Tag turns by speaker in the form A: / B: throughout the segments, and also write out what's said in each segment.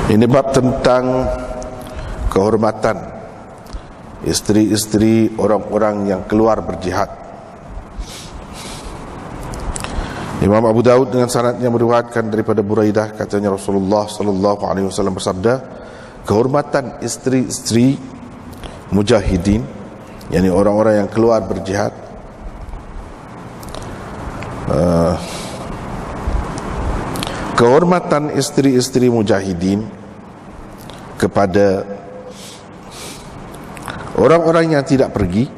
A: Ini bab tentang kehormatan isteri-isteri orang-orang yang keluar berjihad. Imam Abu Daud dengan sanadnya meriwayatkan daripada Buraidah, katanya Rasulullah sallallahu alaihi wasallam bersabda, kehormatan isteri-isteri mujahidin, yakni orang-orang yang keluar berjihad, kehormatan isteri-isteri mujahidin kepada orang-orang yang tidak pergi,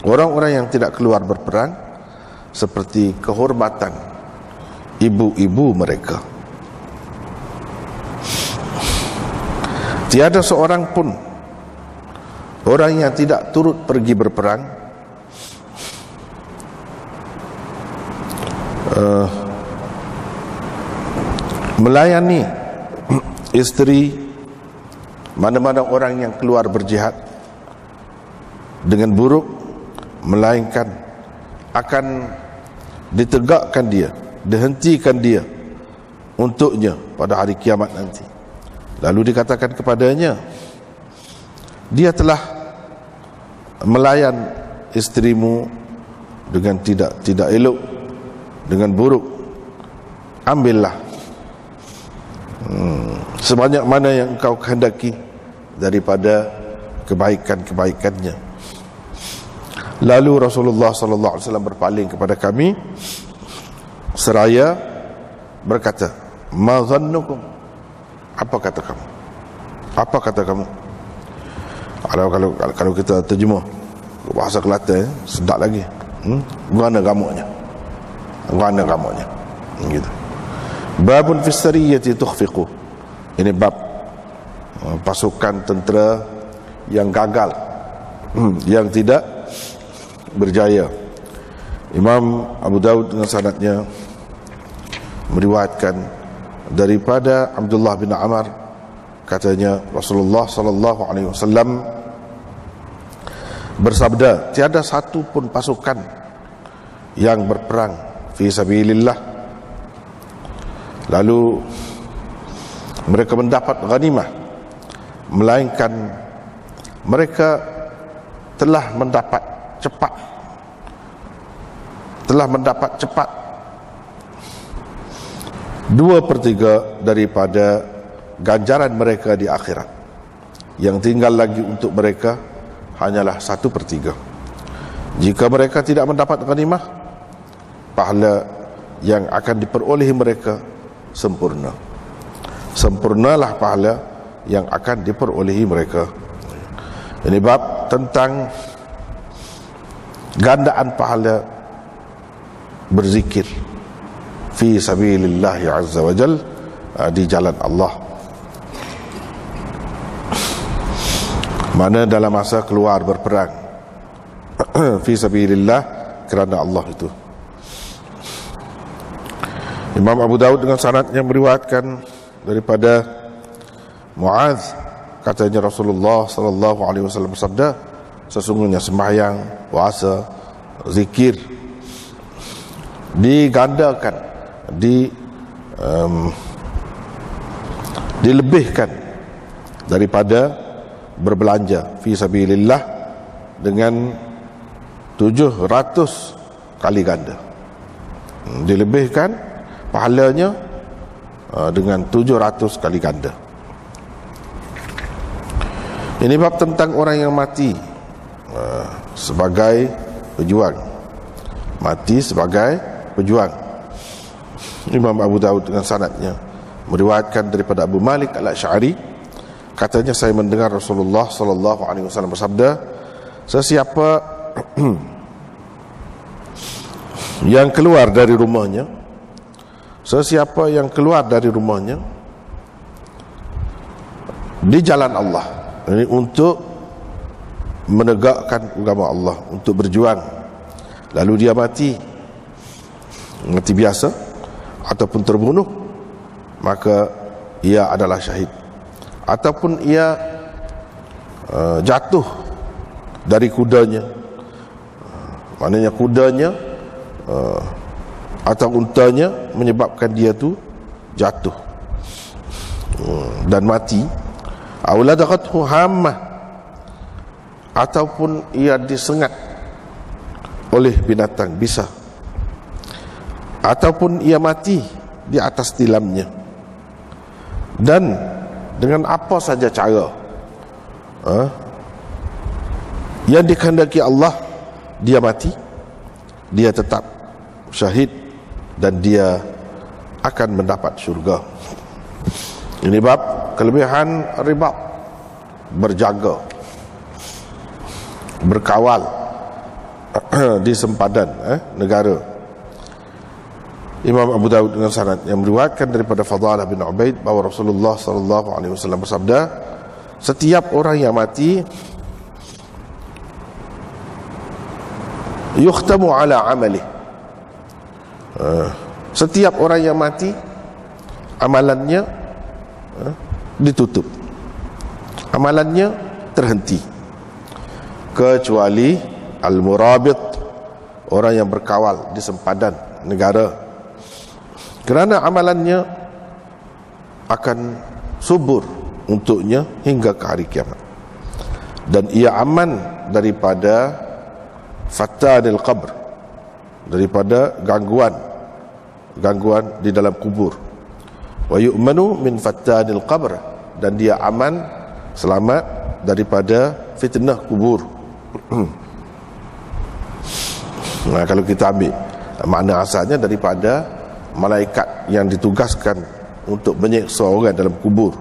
A: orang-orang yang tidak keluar berperang, seperti kehormatan ibu-ibu mereka. Tiada seorang pun orang yang tidak turut pergi berperang melayani isteri mana-mana orang yang keluar berjihad dengan buruk, melainkan akan ditegakkan dia, dihentikan dia untuknya pada hari kiamat nanti. Lalu dikatakan kepadanya, dia telah melayan isterimu dengan tidak elok, dengan buruk, ambillah sebanyak mana yang engkau kehendaki daripada kebaikan-kebaikannya. Lalu Rasulullah sallallahu alaihi wasallam berpaling kepada kami seraya berkata, ma dhannukum, apa kata kamu? Apa kata kamu? Kalau kita terjemah bahasa Kelantan, sedap lagi. Mana gamuknya? Mana gamuknya? Gitu. Babun fi sariyati tukhfiqu. Ini bab pasukan tentera yang gagal, yang tidak berjaya. Imam Abu Daud dengan sanadnya meriwayatkan daripada Abdullah bin Amr, katanya Rasulullah sallallahu alaihi wasallam bersabda, tiada satu pun pasukan yang berperang fi sabilillah lalu mereka mendapat ghanimah, melainkan mereka telah mendapat cepat 2/3 daripada ganjaran mereka di akhirat. Yang tinggal lagi untuk mereka hanyalah 1/3. Jika mereka tidak mendapat ghanimah, pahala yang akan diperolehi mereka sempurna. Sempurnalah pahala yang akan diperolehi mereka. Ini bab tentang gandaan pahala berzikir fi sabilillah azza wa jal, di jalan Allah, mana dalam masa keluar berperang fi sabilillah, kerana Allah itu. Imam Abu Daud dengan sanadnya meriwayatkan daripada Muadz, katanya Rasulullah sallallahu alaihi wasallam bersabda, sesungguhnya sembahyang, puasa, zikir digandakan, dilebihkan daripada berbelanja fi sabilillah dengan 700 kali ganda. Dilebihkan pahalanya dengan 700 kali ganda. Ini bab tentang orang yang mati sebagai pejuang. Mati sebagai pejuang. Imam Abu Daud dengan sanadnya meriwayatkan daripada Abu Malik Al-Asy'ari, katanya saya mendengar Rasulullah sallallahu alaihi wasallam bersabda, sesiapa yang keluar dari rumahnya, sesiapa yang keluar dari rumahnya di jalan Allah, ini untuk menegakkan agama Allah, untuk berjuang, lalu dia mati biasa ataupun terbunuh, maka ia adalah syahid. Ataupun ia jatuh dari kudanya, maknanya kudanya atau untanya menyebabkan dia tu jatuh, dan mati, auladaqathu hammah, ataupun ia disengat oleh binatang bisa, ataupun ia mati di atas tilamnya, dan dengan apa saja cara yang dikehendaki Allah dia mati, dia tetap syahid dan dia akan mendapat syurga. Ini bab kelebihan ribat, berjaga, berkawal di sempadan negara. Imam Abu Dawud dengan sanad yang meriwayatkan daripada Fadalah bin Ubaid bahawa Rasulullah sallallahu alaihi wasallam bersabda, setiap orang yang mati yukhtamu ala amalih. Setiap orang yang mati amalannya ditutup, amalannya terhenti, kecuali al-murabit, orang yang berkawal di sempadan negara, kerana amalannya akan subur untuknya hingga ke hari kiamat, dan ia aman daripada fatanil qabr, daripada gangguan di dalam kubur. Wa yu'manu min fatanil qabr, dan dia aman, selamat daripada fitnah kubur. Nah, kalau kita ambil makna asalnya daripada malaikat yang ditugaskan untuk menyeksa orang dalam kubur.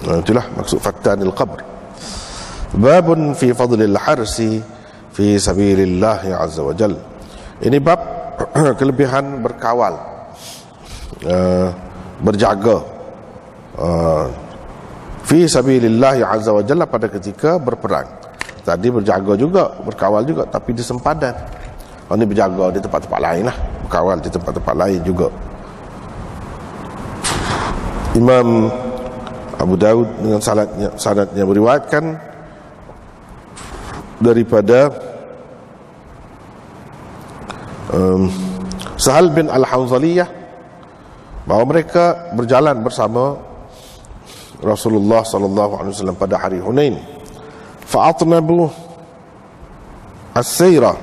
A: Nah, itulah maksud fatanil qabr. Babun fi fadlil harsi fi sabilillah azza wa jal. Ini bab kelebihan berkawal, berjaga fi sabilillah azza wa jalla pada ketika berperang. Tadi berjaga juga, berkawal juga, tapi di sempadan. Ini berjaga di tempat-tempat lain lah, berkawal di tempat-tempat lain juga. Imam Abu Dawud dengan sanadnya meriwayatkan daripada Sahal bin Al-Hanzaliyah bahawa mereka berjalan bersama Rasulullah sallallahu alaihi wasallam pada hari Hunain. Fa'atnabu as-sayra,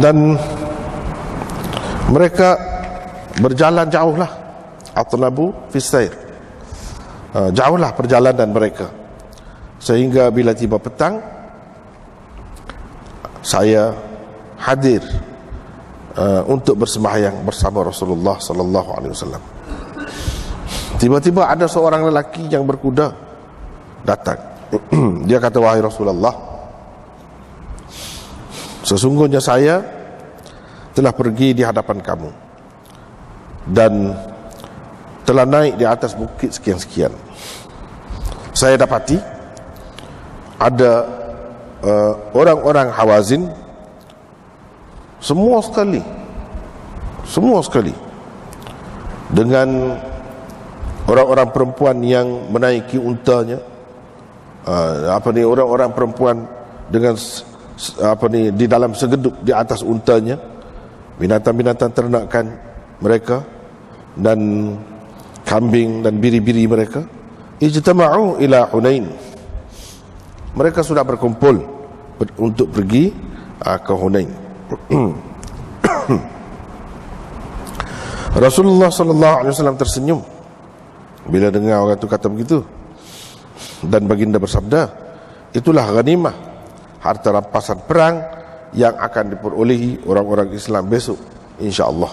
A: dan mereka berjalan jauhlah, atnabu fi sayr, jauhlah perjalanan mereka, sehingga bila tiba petang saya hadir untuk bersembahyang bersama Rasulullah sallallahu alaihi wasallam. Tiba-tiba ada seorang lelaki yang berkuda datang. Dia kata, wahai Rasulullah, sesungguhnya saya telah pergi di hadapan kamu dan telah naik di atas bukit sekian-sekian. Saya dapati ada orang-orang Hawazin, semua sekali dengan orang-orang perempuan yang menaiki untanya, orang-orang perempuan dengan di dalam segeduk di atas untanya, binatang-binatang ternakan mereka dan kambing dan biri-biri mereka. Ijtama'u ila Hunain, mereka sudah berkumpul untuk pergi ke Hunain. Rasulullah sallallahu alaihi wasallam tersenyum bila dengar orang itu kata begitu, dan baginda bersabda, itulah ghanimah, harta rampasan perang yang akan diperolehi orang-orang Islam besok, insya-Allah.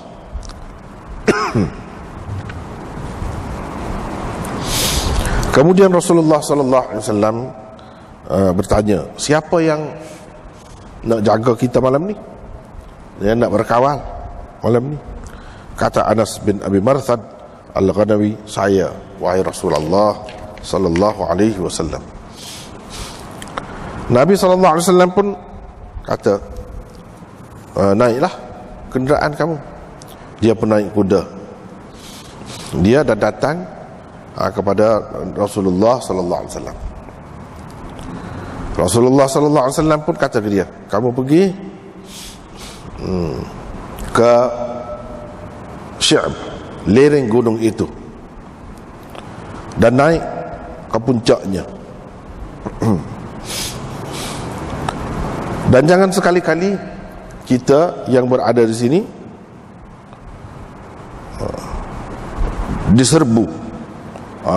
A: Kemudian Rasulullah sallallahu alaihi wasallam bertanya, siapa yang nak jaga kita malam ni, yang nak berkawal malam ni? Kata Anas bin Abi Marthad Al-Ghanawi, saya, wahai Rasulullah sallallahu alaihi wasallam. Nabi sallallahu alaihi wasallam pun kata, naiklah kenderaan kamu. Dia pun naik kuda. Dia dah datang kepada Rasulullah sallallahu alaihi wasallam. Rasulullah sallallahu alaihi wasallam pun kata ke dia, kamu pergi ke Sy'ab, lereng gunung itu, dan naik ke puncaknya. Dan jangan sekali-kali kita yang berada di sini diserbu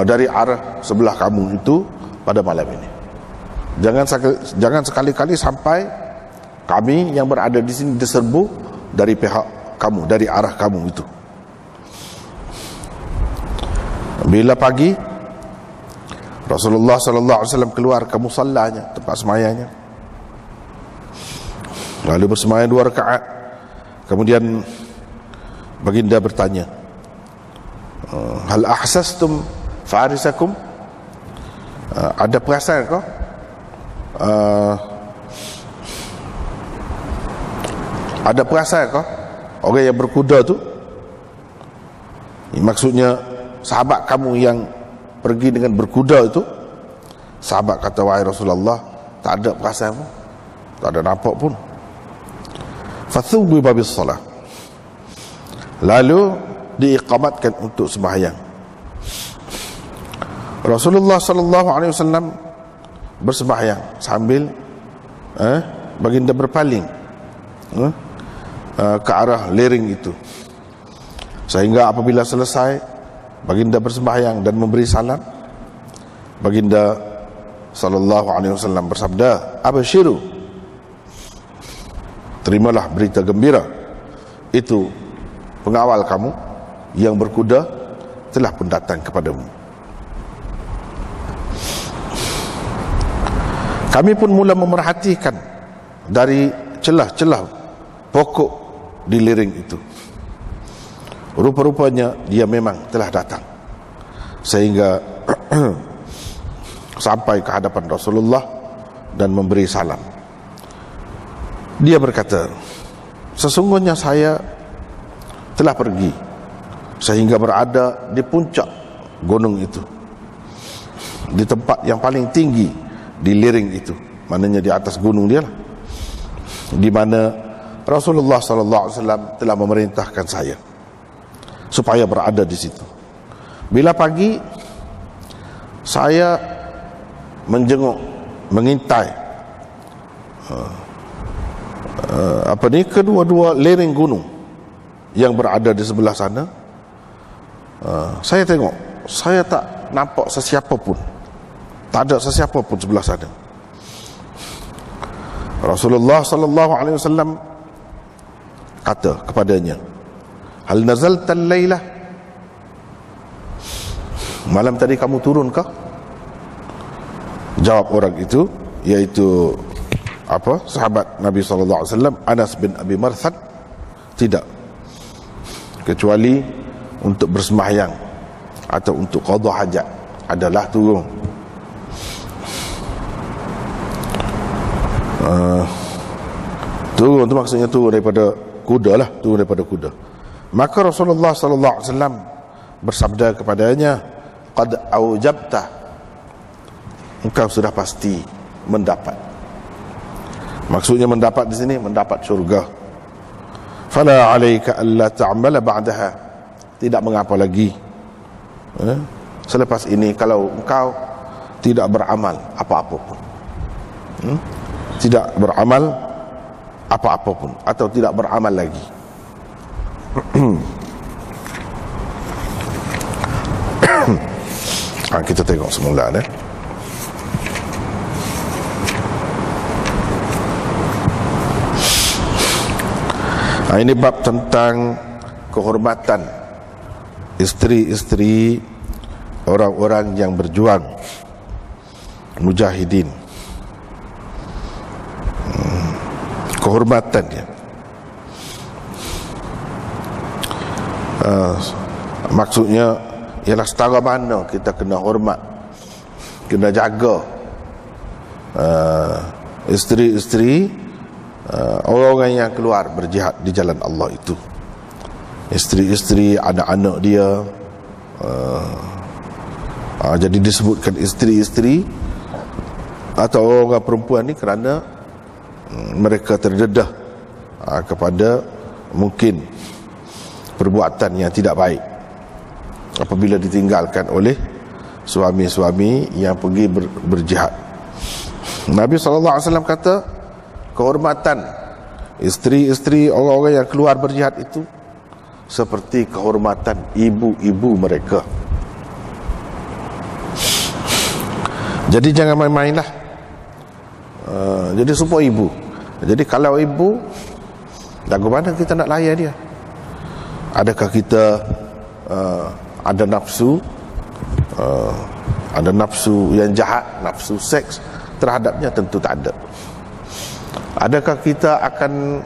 A: dari arah sebelah kamu itu pada malam ini. Jangan sekali-kali sampai kami yang berada di sini diserbu dari pihak kamu, dari arah kamu itu. Bila pagi, Rasulullah sallallahu alaihi wasallam keluar ke musallanya, tempat semayanya, lalu bersemayam 2 rakaat. Kemudian baginda bertanya, hal ahsastum farisakum, ada perasan kau ada perasan kau orang yang berkuda tu? Maksudnya sahabat kamu yang pergi dengan berkuda itu. Sahabat kata, wahai Rasulullah, tak ada perasan pun, tak ada nampak pun. Fathubu babis salah, lalu diiqamatkan untuk sembahyang. Rasulullah sallallahu alaihi wasallam bersembahyang sambil baginda berpaling ke arah lereng itu, sehingga apabila selesai baginda bersembahyang dan memberi salam, baginda sallallahu alaihi wasallam bersabda, abshiru, terimalah berita gembira, itu pengawal kamu yang berkuda telah pun datang kepadamu. Kami pun mula memerhatikan dari celah-celah pokok di lereng itu. Rupa-rupanya dia memang telah datang, sehingga sampai ke hadapan Rasulullah dan memberi salam. Dia berkata, sesungguhnya saya telah pergi sehingga berada di puncak gunung itu, di tempat yang paling tinggi di lereng itu, maknanya di atas gunung dia lah, di mana Rasulullah sallallahu alaihi wasallam telah memerintahkan saya supaya berada di situ. Bila pagi, saya menjenguk, mengintai kedua-dua lereng gunung yang berada di sebelah sana. Saya tengok, saya tak nampak sesiapa pun, tak ada sesiapa pun sebelah sana. Rasulullah sallallahu alaihi wasallam kata kepadanya, hal nazalta al-lailah, malam tadi kamu turun kah? Jawab orang itu, yaitu sahabat Nabi sallallahu alaihi wasallam, Anas bin Abi Marthad, tidak, kecuali untuk bersembahyang atau untuk qada hajat adalah turun. Turun itu maksudnya turun daripada kuda lah, turun daripada kuda. Maka Rasulullah sallallahu alaihi wasallam bersabda kepadanya, qad aujabta, engkau sudah pasti mendapat. Maksudnya mendapat di sini mendapat syurga. Fala alayka alla ta'mala ba'daha, tidak mengapa lagi selepas ini kalau engkau tidak beramal apa-apa pun, tidak beramal apa-apa pun, atau tidak beramal lagi. Kita tengok semula ini bab tentang kehormatan isteri-isteri orang-orang yang berjuang, mujahidin. Kehormatannya, maksudnya ialah setara mana kita kena hormat, kena jaga isteri-isteri orang-orang yang keluar berjihad di jalan Allah itu. Isteri-isteri anak-anak dia, jadi disebutkan isteri-isteri atau orang perempuan ni kerana mereka terdedah kepada mungkin perbuatan yang tidak baik apabila ditinggalkan oleh suami-suami yang pergi berjihad. Nabi SAW kata kehormatan isteri-isteri orang-orang yang keluar berjihad itu seperti kehormatan ibu-ibu mereka. Jadi jangan main-mainlah. Jadi support ibu. Jadi kalau ibu, lagu mana kita nak layan dia? Adakah kita ada nafsu, ada nafsu yang jahat, nafsu seks terhadapnya? Tentu tak ada. Adakah kita akan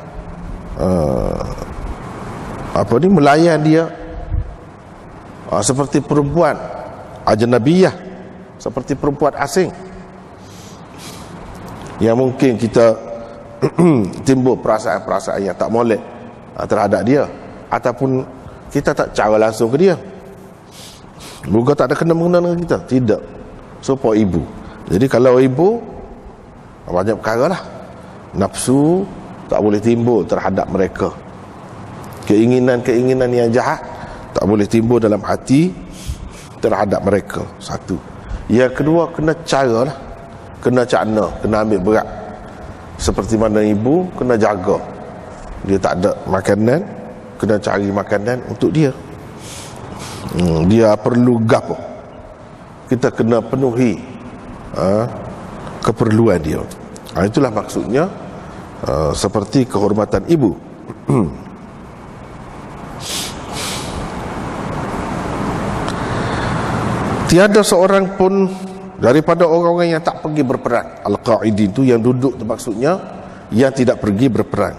A: melayan dia seperti perempuan ajnabiyah, seperti perempuan asing yang mungkin kita timbul perasaan-perasaan yang tak molek terhadap dia, ataupun kita tak cara langsung ke dia, bukan tak ada kena-mengena dengan kita? Tidak. Support ibu. Jadi kalau ibu, banyak perkara lah, nafsu tak boleh timbul terhadap mereka, keinginan-keinginan yang jahat tak boleh timbul dalam hati terhadap mereka. Satu. Yang kedua, kena cara lah, kena cakna, kena ambil berat. Seperti mana ibu kena jaga, dia tak ada makanan, kena cari makanan untuk dia. Dia perlu gapo, kita kena penuhi keperluan dia. Itulah maksudnya seperti kehormatan ibu. Tiada seorang pun daripada orang-orang yang tak pergi berperang, al-qa'idin itu yang duduk tu maksudnya, yang tidak pergi berperang.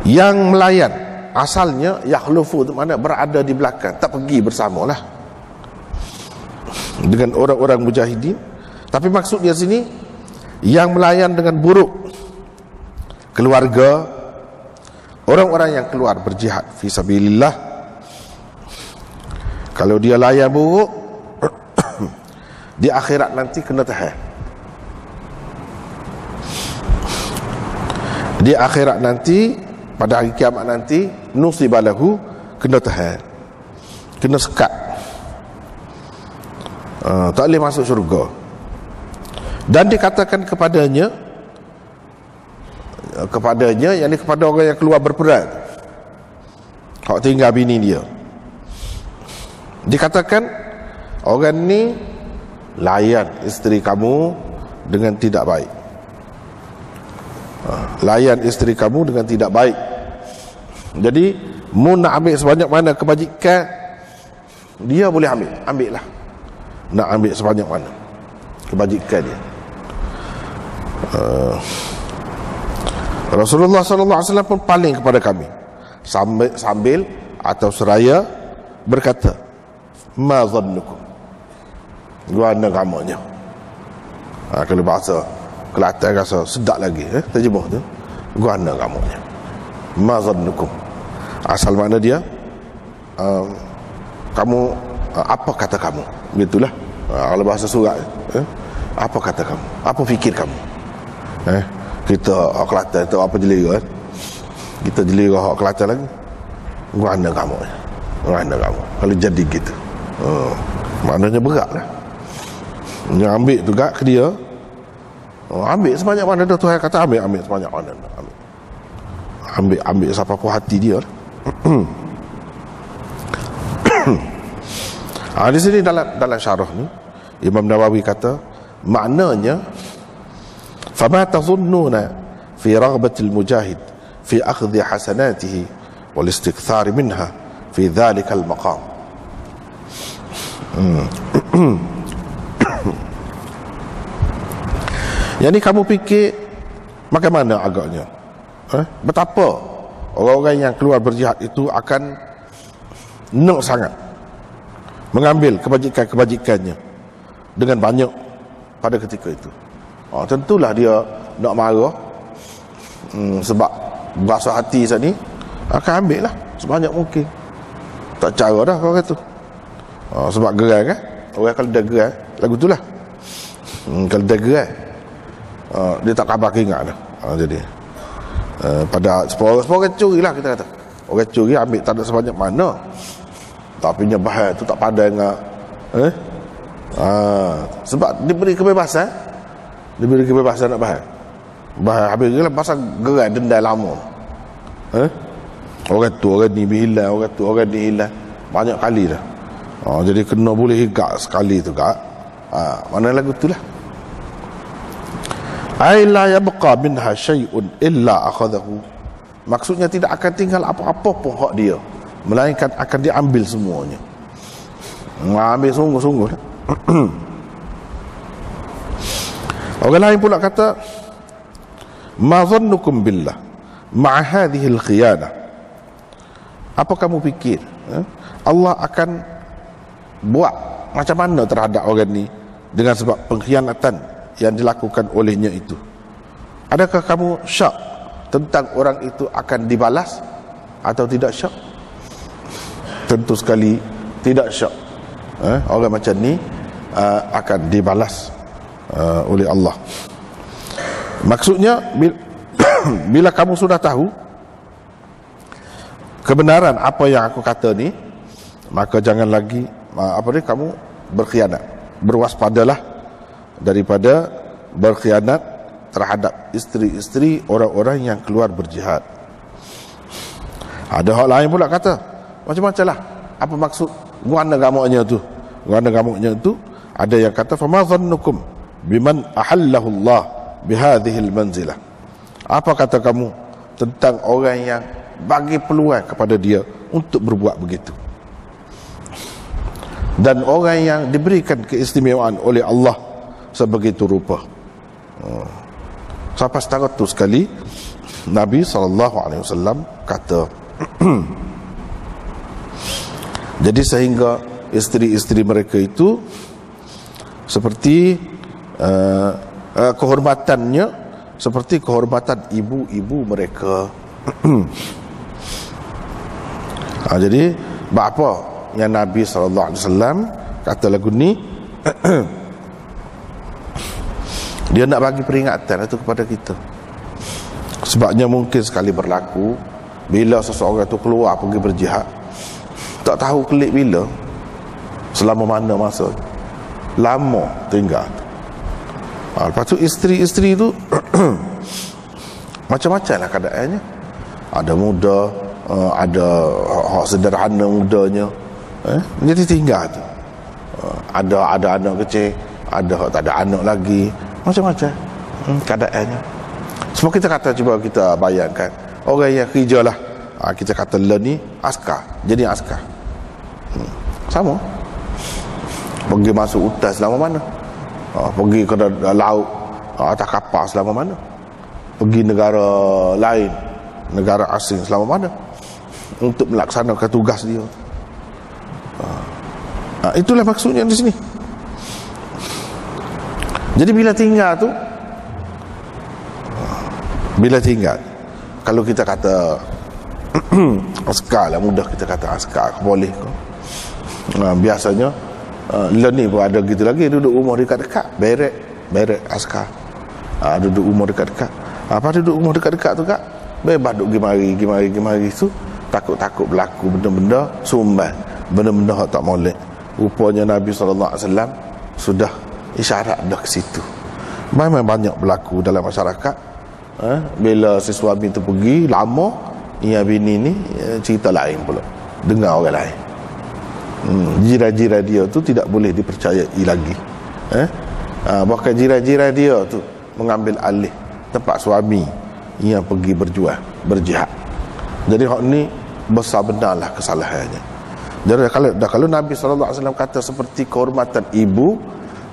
A: Yang melayan asalnya yakhlufu itu mana berada di belakang, tak pergi bersamalah dengan orang-orang mujahidin. Tapi maksudnya sini yang melayan dengan buruk keluarga, orang-orang yang keluar berjihad fi sabilillah. Kalau dia layan buruk, di akhirat nanti kena tahan. Di akhirat nanti, pada hari kiamat nanti, nusibalahu, kena tahan, kena sekat, tak boleh masuk syurga. Dan dikatakan kepadanya, yakni kepada orang yang keluar berperang, hak tinggal bini dia, dikatakan orang ni layan isteri kamu dengan tidak baik. Layan isteri kamu dengan tidak baik. Jadi mu nak ambil sebanyak mana kebajikan dia, boleh ambil lah. Nak ambil sebanyak mana kebajikan dia. Rasulullah SAW pun paling kepada kami sambil atau seraya berkata, ma zannukum, guana kamunya. Kalau bahasa Kelantan rasa sedap lagi, terjemah tu, guana kamunya, ma zannukum. Asal makna dia, kamu, apa kata kamu, begitulah. Kalau bahasa surat, apa kata kamu, apa fikir kamu. Kita Kelantan tu apa jelira, kita jelira hak Kelantan lagi, guana kamunya, guana kamu. Kalau jadi gitu, maknanya berat lah. Yang ambil tu gak ke dia, ambil sebanyak mana dah, Tuhan kata ambil sebanyak mana, ambil siapa pun hati dia lah. Di sini dalam syarah ni Imam Nawawi kata maknanya, fama tazunnuna fi raghbatil mujahid fi akhdhi hasanatihi wal istikthar minha fi dhalikal maqam. Yang ni kamu fikir bagaimana agaknya, betapa orang-orang yang keluar berjihad itu akan nak sangat mengambil kebajikan-kebajikannya dengan banyak pada ketika itu. Tentulah dia nak marah, sebab berasa hati saat ni, akan ambil lah sebanyak mungkin. Tak cara dah kau kata. Sebab gerai kan, orang kalau dah gerai lagu tu lah. Kalau dia gerai, dia tak khabar ingat dah. Jadi pada sepuluh curi lah kita kata. Orang curi ambil tak ada sebanyak mana, tapi bahaya tu tak pandai dengan sebab diberi kebebasan. Diberi kebebasan nak bahaya habis lah pasal gerai denda lama. Orang tu orang ni hilang, orang tu orang ni hilang banyak kali dah. Jadi kena boleh higak sekali tu kak. Mana lagu tu lah, ai la yabqa minha syai'un illa akhadahu. Maksudnya tidak akan tinggal apa-apa pun hak dia, melainkan akan diambil semuanya. Ambil sungguh-sungguh. Orang lain pula kata, ma dhannukum billah ma'a hadhihi al-khiyanah. Apa kamu fikir Allah akan buat macam mana terhadap orang ni dengan sebab pengkhianatan yang dilakukan olehnya itu? Adakah kamu syak tentang orang itu akan dibalas atau tidak syak? Tentu sekali tidak syak. Orang macam ni akan dibalas oleh Allah. Maksudnya bila kamu sudah tahu kebenaran apa yang aku kata ni, maka jangan lagi kamu berkhianat. Berwaspadalah daripada berkhianat terhadap isteri-isteri orang-orang yang keluar berjihad. Ada hal lain pula kata macam-macam lah. Apa maksud guana gamuknya tu? Guana gamuknya tu ada yang kata fama dhannukum biman ahallahu Allah bihadhihi almanzilah. Apa kata kamu tentang orang yang bagi peluang kepada dia untuk berbuat begitu, dan orang yang diberikan keistimewaan oleh Allah sebegitu rupa. Sampai setara tu sekali Nabi SAW kata jadi sehingga isteri-isteri mereka itu seperti kehormatannya seperti kehormatan ibu-ibu mereka. Jadi apa yang Nabi SAW kata lagu ni, dia nak bagi peringatan itu kepada kita. Sebabnya mungkin sekali berlaku bila seseorang itu keluar pergi berjihad, tak tahu kelik bila, selama mana masa, lama tinggal. Lepas tu isteri-isteri tu macam-macam lah keadaannya. Ada muda, ada hak sederhana mudanya, jadi tinggal tu. Ada anak kecil, ada hak tak ada anak lagi, macam-macam keadaannya. Sebab kita kata, cuba kita bayangkan orang yang kerja lah, kita kata le ni askar, jadi askar sama, pergi masuk hutan selama mana, pergi ke laut atas kapal selama mana, pergi negara lain, negara asing selama mana untuk melaksanakan tugas dia. Itulah maksudnya di sini. Jadi bila tinggal kalau kita kata askar lah, mudah kita kata askar, boleh ke? Biasanya ni pun ada gitu lagi, duduk rumah dekat-dekat, beret askar, duduk rumah dekat-dekat. Apa duduk rumah dekat-dekat tu kak, bebas duduk gimari tu, takut-takut berlaku benda-benda sumbang, benda-benda tak molek. Rupanya Nabi SAW sudah isyarat dah ke situ. Memang banyak berlaku dalam masyarakat. Bila si suami tu pergi lama, ia bini ni cerita lain pula, dengar orang lain. Jiran-jiran dia tu tidak boleh dipercayai lagi. Bahkan jiran-jiran dia tu mengambil alih tempat suami yang pergi berjuang, berjihad. Jadi hak ni besar benarlah kesalahannya. Jadi kalau Nabi SAW kata seperti kehormatan ibu,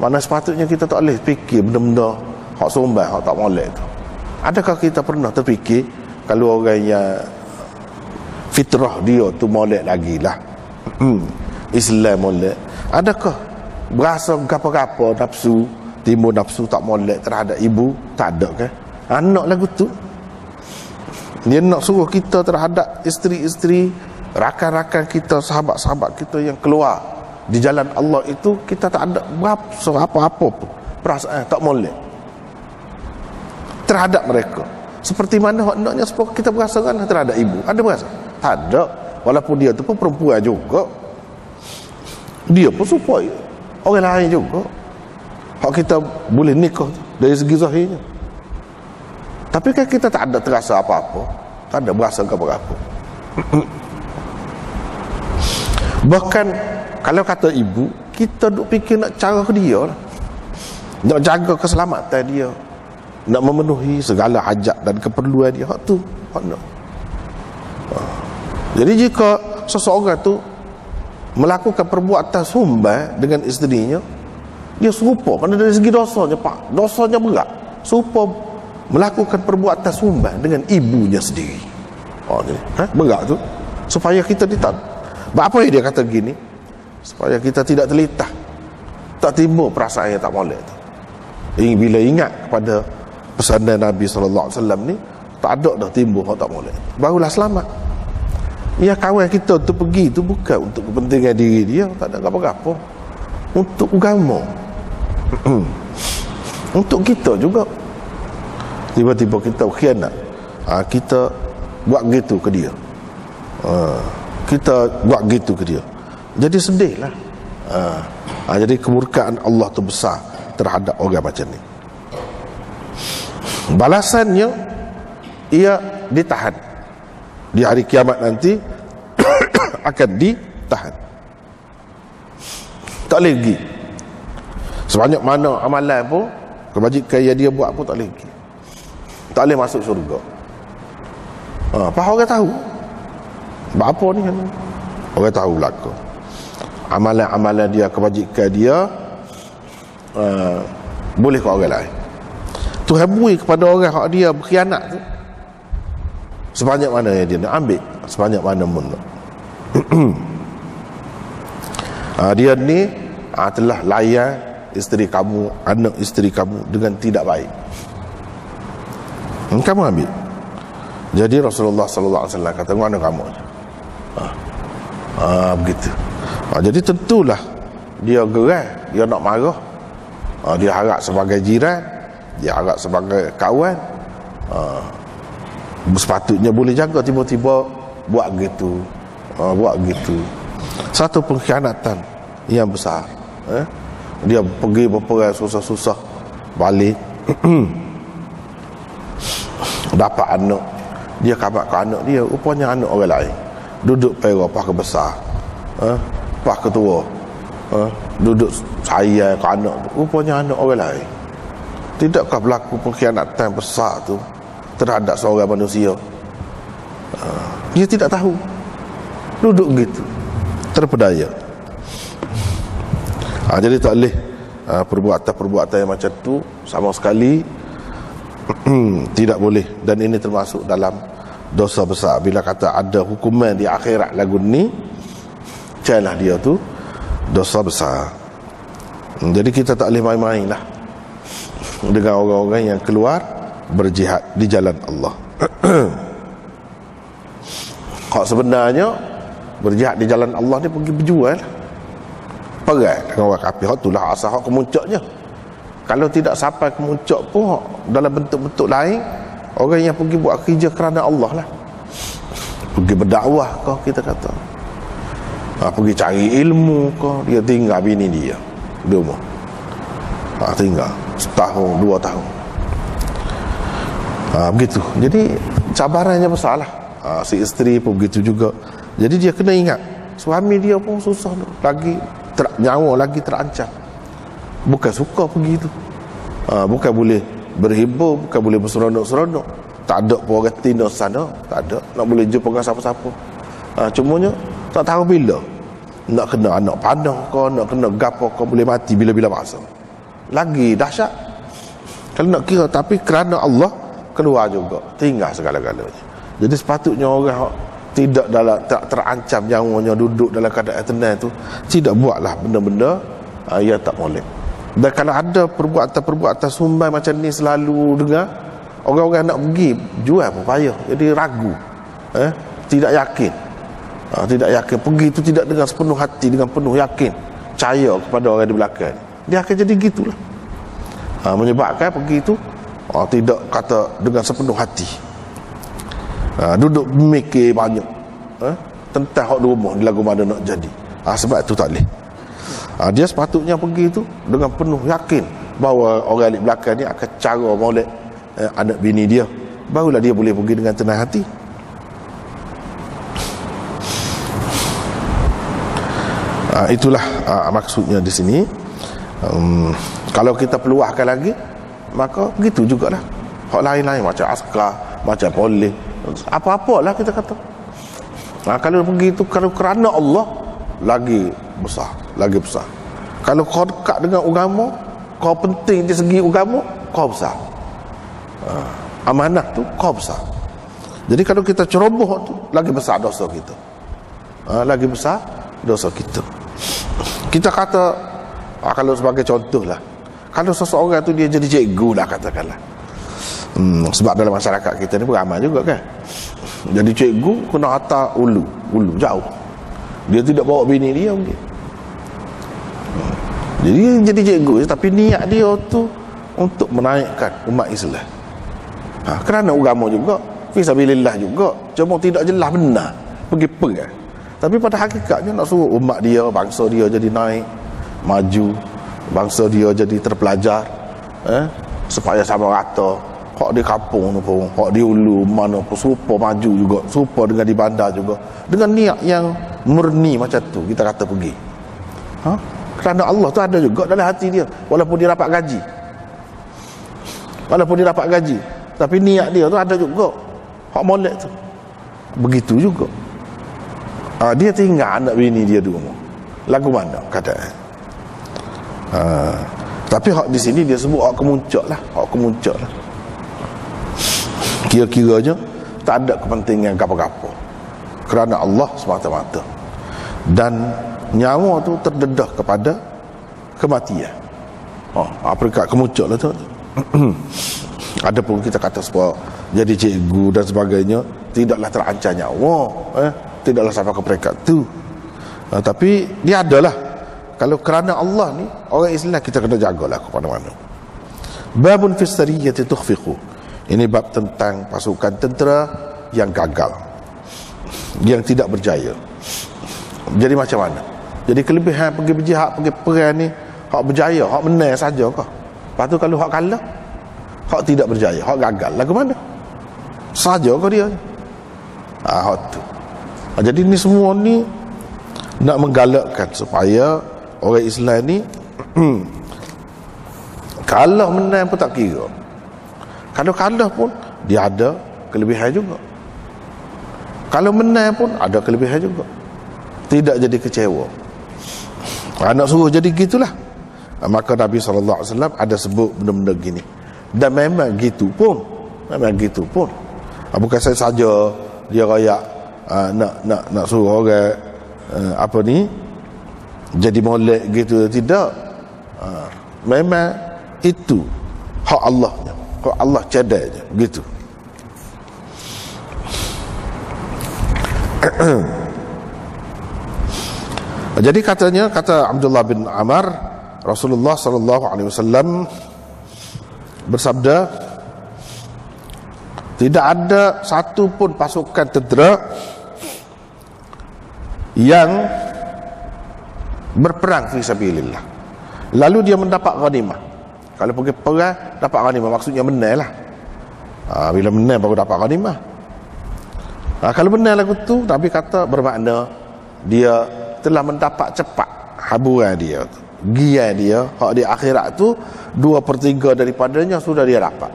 A: mana sepatutnya kita tak boleh fikir benda-benda hak sombang, hak tak molek tu. Adakah kita pernah terfikir kalau orang yang fitrah dia tu molek lagi lah, Islam molek, adakah berasa gapa-gapa nafsu, timbul nafsu tak molek terhadap ibu? Tak ada kan? Anak lagu tu dia nak suruh kita terhadap isteri-isteri, rakan-rakan kita, sahabat-sahabat kita yang keluar di jalan Allah itu, kita tak ada berapa apa-apa pun perasaan tak molek terhadap mereka. Seperti mana hendaknya kita berasakan terhadap ibu. Ada berasa? Tak ada. Walaupun dia tu pun perempuan juga, dia pun support orang lain juga. Hak kita boleh nikah dari segi zahirnya. Tapi kan kita tak ada terasa apa-apa, tak ada berasa apa-apa. Bahkan kalau kata ibu, kita duk fikir nak cara ke dia lah, nak jaga keselamatan dia, nak memenuhi segala hajat dan keperluan dia. Hak tu hak nak. Jadi jika seseorang tu melakukan perbuatan sumbai dengan isterinya, dia serupa, kerana dari segi dosanya pak, dosanya berat, serupa melakukan perbuatan sumbai dengan ibunya sendiri. Berat tu. Supaya kita tidak, apa yang dia kata gini, supaya kita tidak terlitah, tak timbul perasaan yang tak molek tu. Bila ingat kepada pesanan Nabi SAW ni, tak ada dah timbul hak tak molek, barulah selamat. Ya, kawan kita tu pergi tu bukan untuk kepentingan diri dia, tak ada apa-apa, untuk agama, untuk kita juga. Tiba-tiba kita khianat, kita buat gitu ke dia, kita buat gitu ke dia, jadi sedih lah. Jadi kemurkaan Allah tu besar terhadap orang macam ni. Balasannya, ia ditahan di hari kiamat nanti. Akan ditahan, tak boleh pergi. Sebanyak mana amalan pun, kebajikan yang dia buat pun tak boleh pergi, tak boleh masuk syurga. Apa orang tahu apa ni kan? Orang tahu belaka amalan-amalan dia, kebajikan dia, boleh ke orang lain. Tuhan beri kepada orang hak dia berkhianat tu, sebanyak mana yang dia nak ambil, sebanyak mana pun. Dia ni telah layan isteri kamu, anak isteri kamu dengan tidak baik, kamu ambil. Jadi Rasulullah SAW kata, mana kamu? Begitu. Jadi tentulah dia gerai, dia nak marah, dia harap sebagai jiran, dia harap sebagai kawan, sepatutnya boleh jaga, tiba-tiba buat gitu, buat gitu. Satu pengkhianatan yang besar. Dia pergi berperang susah-susah, balik dapat anak, dia kabar ke anak dia, rupanya anak orang lain, duduk pera pas besar, pas ketua, duduk sayang ke anak, rupanya anak orang lain. Tidakkah berlaku pengkhianatan besar tu terhadap seorang manusia? Dia tidak tahu, duduk gitu, terpedaya. Jadi tak boleh perbuatan-perbuatan yang macam tu sama sekali tidak boleh. Dan ini termasuk dalam dosa besar. Bila kata ada hukuman di akhirat lagu ni, janganlah dia tu dosa besar. Jadi kita tak boleh main-main lah dengan orang-orang yang keluar berjihad di jalan Allah. Hak sebenarnya berjihad di jalan Allah ni pergi berjual, perang dengan orang kafir. Hak itulah asal hak kemuncaknya. Kalau tidak sampai kemuncak pun, dalam bentuk-bentuk lain, orang yang pergi buat kerja kerana Allah lah, pergi berdakwah kau, kita kata, pergi cari ilmu kau, dia tinggal bini dia di rumah, tinggal setahun, 2 tahun, begitu. Jadi cabarannya besar lah. Si isteri pun begitu juga. Jadi dia kena ingat, suami dia pun susah lagi, nyawa lagi terancam. Bukan suka pergi tu, bukan boleh berhibur, bukan boleh berseronok-seronok, tak ada pun orang tina sana, tak ada nak boleh jumpa dengan siapa-siapa. Cumanya tak tahu bila nak kena anak panah kau, nak kena gapo kau, boleh mati bila-bila masa. Lagi dahsyat kalau nak kira. Tapi kerana Allah, keluar juga, tinggal segala-galanya. Jadi sepatutnya orang tidak dalam terancam nyawanya, duduk dalam keadaan tenang tu, tidak buatlah benda-benda yang tak molek. Dan kalau ada perbuatan-perbuatan sumbai macam ni selalu dengar, orang-orang nak pergi jual pun payah, jadi ragu, tidak yakin, tidak yakin pergi itu, tidak dengan sepenuh hati, dengan penuh yakin, percaya kepada orang di belakang. Dia akan jadi gitulah. Menyebabkan pergi itu tidak kata dengan sepenuh hati, duduk mikir banyak tentang hak di rumah di lagu mana nak jadi. Sebab itu tak boleh. Dia sepatutnya pergi itu dengan penuh yakin bahawa orang di belakang ni akan cara molek anak bini dia, barulah dia boleh pergi dengan tenang hati. Itulah maksudnya di sini. Kalau kita peluahkan lagi, maka begitu jugalah hak lain-lain macam askar, macam polis, apa-apalah kita kata. Kalau pergi itu kalau kerana Allah, lagi besar, lagi besar. Kalau kau dekat dengan agama, kau penting di segi agama, kau besar. Amanah tu kau besar. Jadi kalau kita ceroboh tu, lagi besar dosa kita. Lagi besar dosa kita. Kita kata, kalau sebagai contoh lah, kalau seseorang tu dia jadi cikgu lah katakanlah. Sebab dalam masyarakat kita ni beramai juga kan. Jadi cikgu kena hantar ulu jauh. Dia tidak bawa bini dia mungkin. Jadi cikgu, tapi niat dia tu untuk menaikkan umat Islam. Kerana agama juga, fisabilillah juga, cuma tidak jelas benar pergi perang. Tapi pada hakikatnya nak suruh umat dia, bangsa dia jadi naik, maju, bangsa dia jadi terpelajar, supaya sama rata. Hak di kampung pun, hak di ulu mana pun serupa maju juga, serupa dengan di bandar juga, dengan niat yang murni macam tu kita kata pergi. Kerana Allah tu ada juga dalam hati dia, walaupun dia dapat gaji, tapi niat dia tu ada juga. Hak molek tu begitu juga. Dia tinggal anak bini dia di rumah, lagu mana keadaan. Tapi hak di sini dia sebut hak kemuncak lah. Kira-kiranya tak ada kepentingan apa-apa, kerana Allah semata-mata, dan nyawa tu terdedah kepada kematian. Peringkat kemuncak lah tu. Adapun kita kata sebab jadi cikgu dan sebagainya, tidaklah terancam nyawa, tidaklah sampai ke peringkat tu. Tapi dia adalah, kalau kerana Allah ni, orang Islam kita kena jagalah ke mana-mana. Babun fi sariyati tukhfiqu. Ini bab tentang pasukan tentera yang gagal, yang tidak berjaya. Jadi macam mana? Jadi kelebihan pergi berjihad, pergi perang ni, hak berjaya, hak menang saja kah? Lepas tu kalau hak kalah, hak tidak berjaya, hak gagal, lagu mana? Saja kah dia? Hak tu. Jadi ni semua ni nak menggalakkan supaya orang Islam ni kalah menang pun tak kira. Kalau kalah pun dia ada kelebihan juga. Kalau menang pun ada kelebihan juga. Tidak jadi kecewa. Nak suruh jadi gitulah. Maka Nabi SAW ada sebut benda-benda gini. Dan memang gitu pun. Bukan saya saja dia rayak nak suruh orang jadi molek gitu, tidak. Memang itu hak Allahnya. Hak Allah cadai je begitu. Jadi kata Abdullah bin Amr, Rasulullah SAW bersabda, tidak ada satu pun pasukan tentera yang berperang fi sabilillah lalu dia mendapat ghanimah. Kalau pergi perang dapat ghanimah, maksudnya menang lah. Bila menang baru dapat ghanimah. Kalau menang lagu tu, tapi kata bermakna dia telah mendapat cepat haburan dia, gia dia, hak di akhirat tu 2/3 daripadanya sudah dia dapat.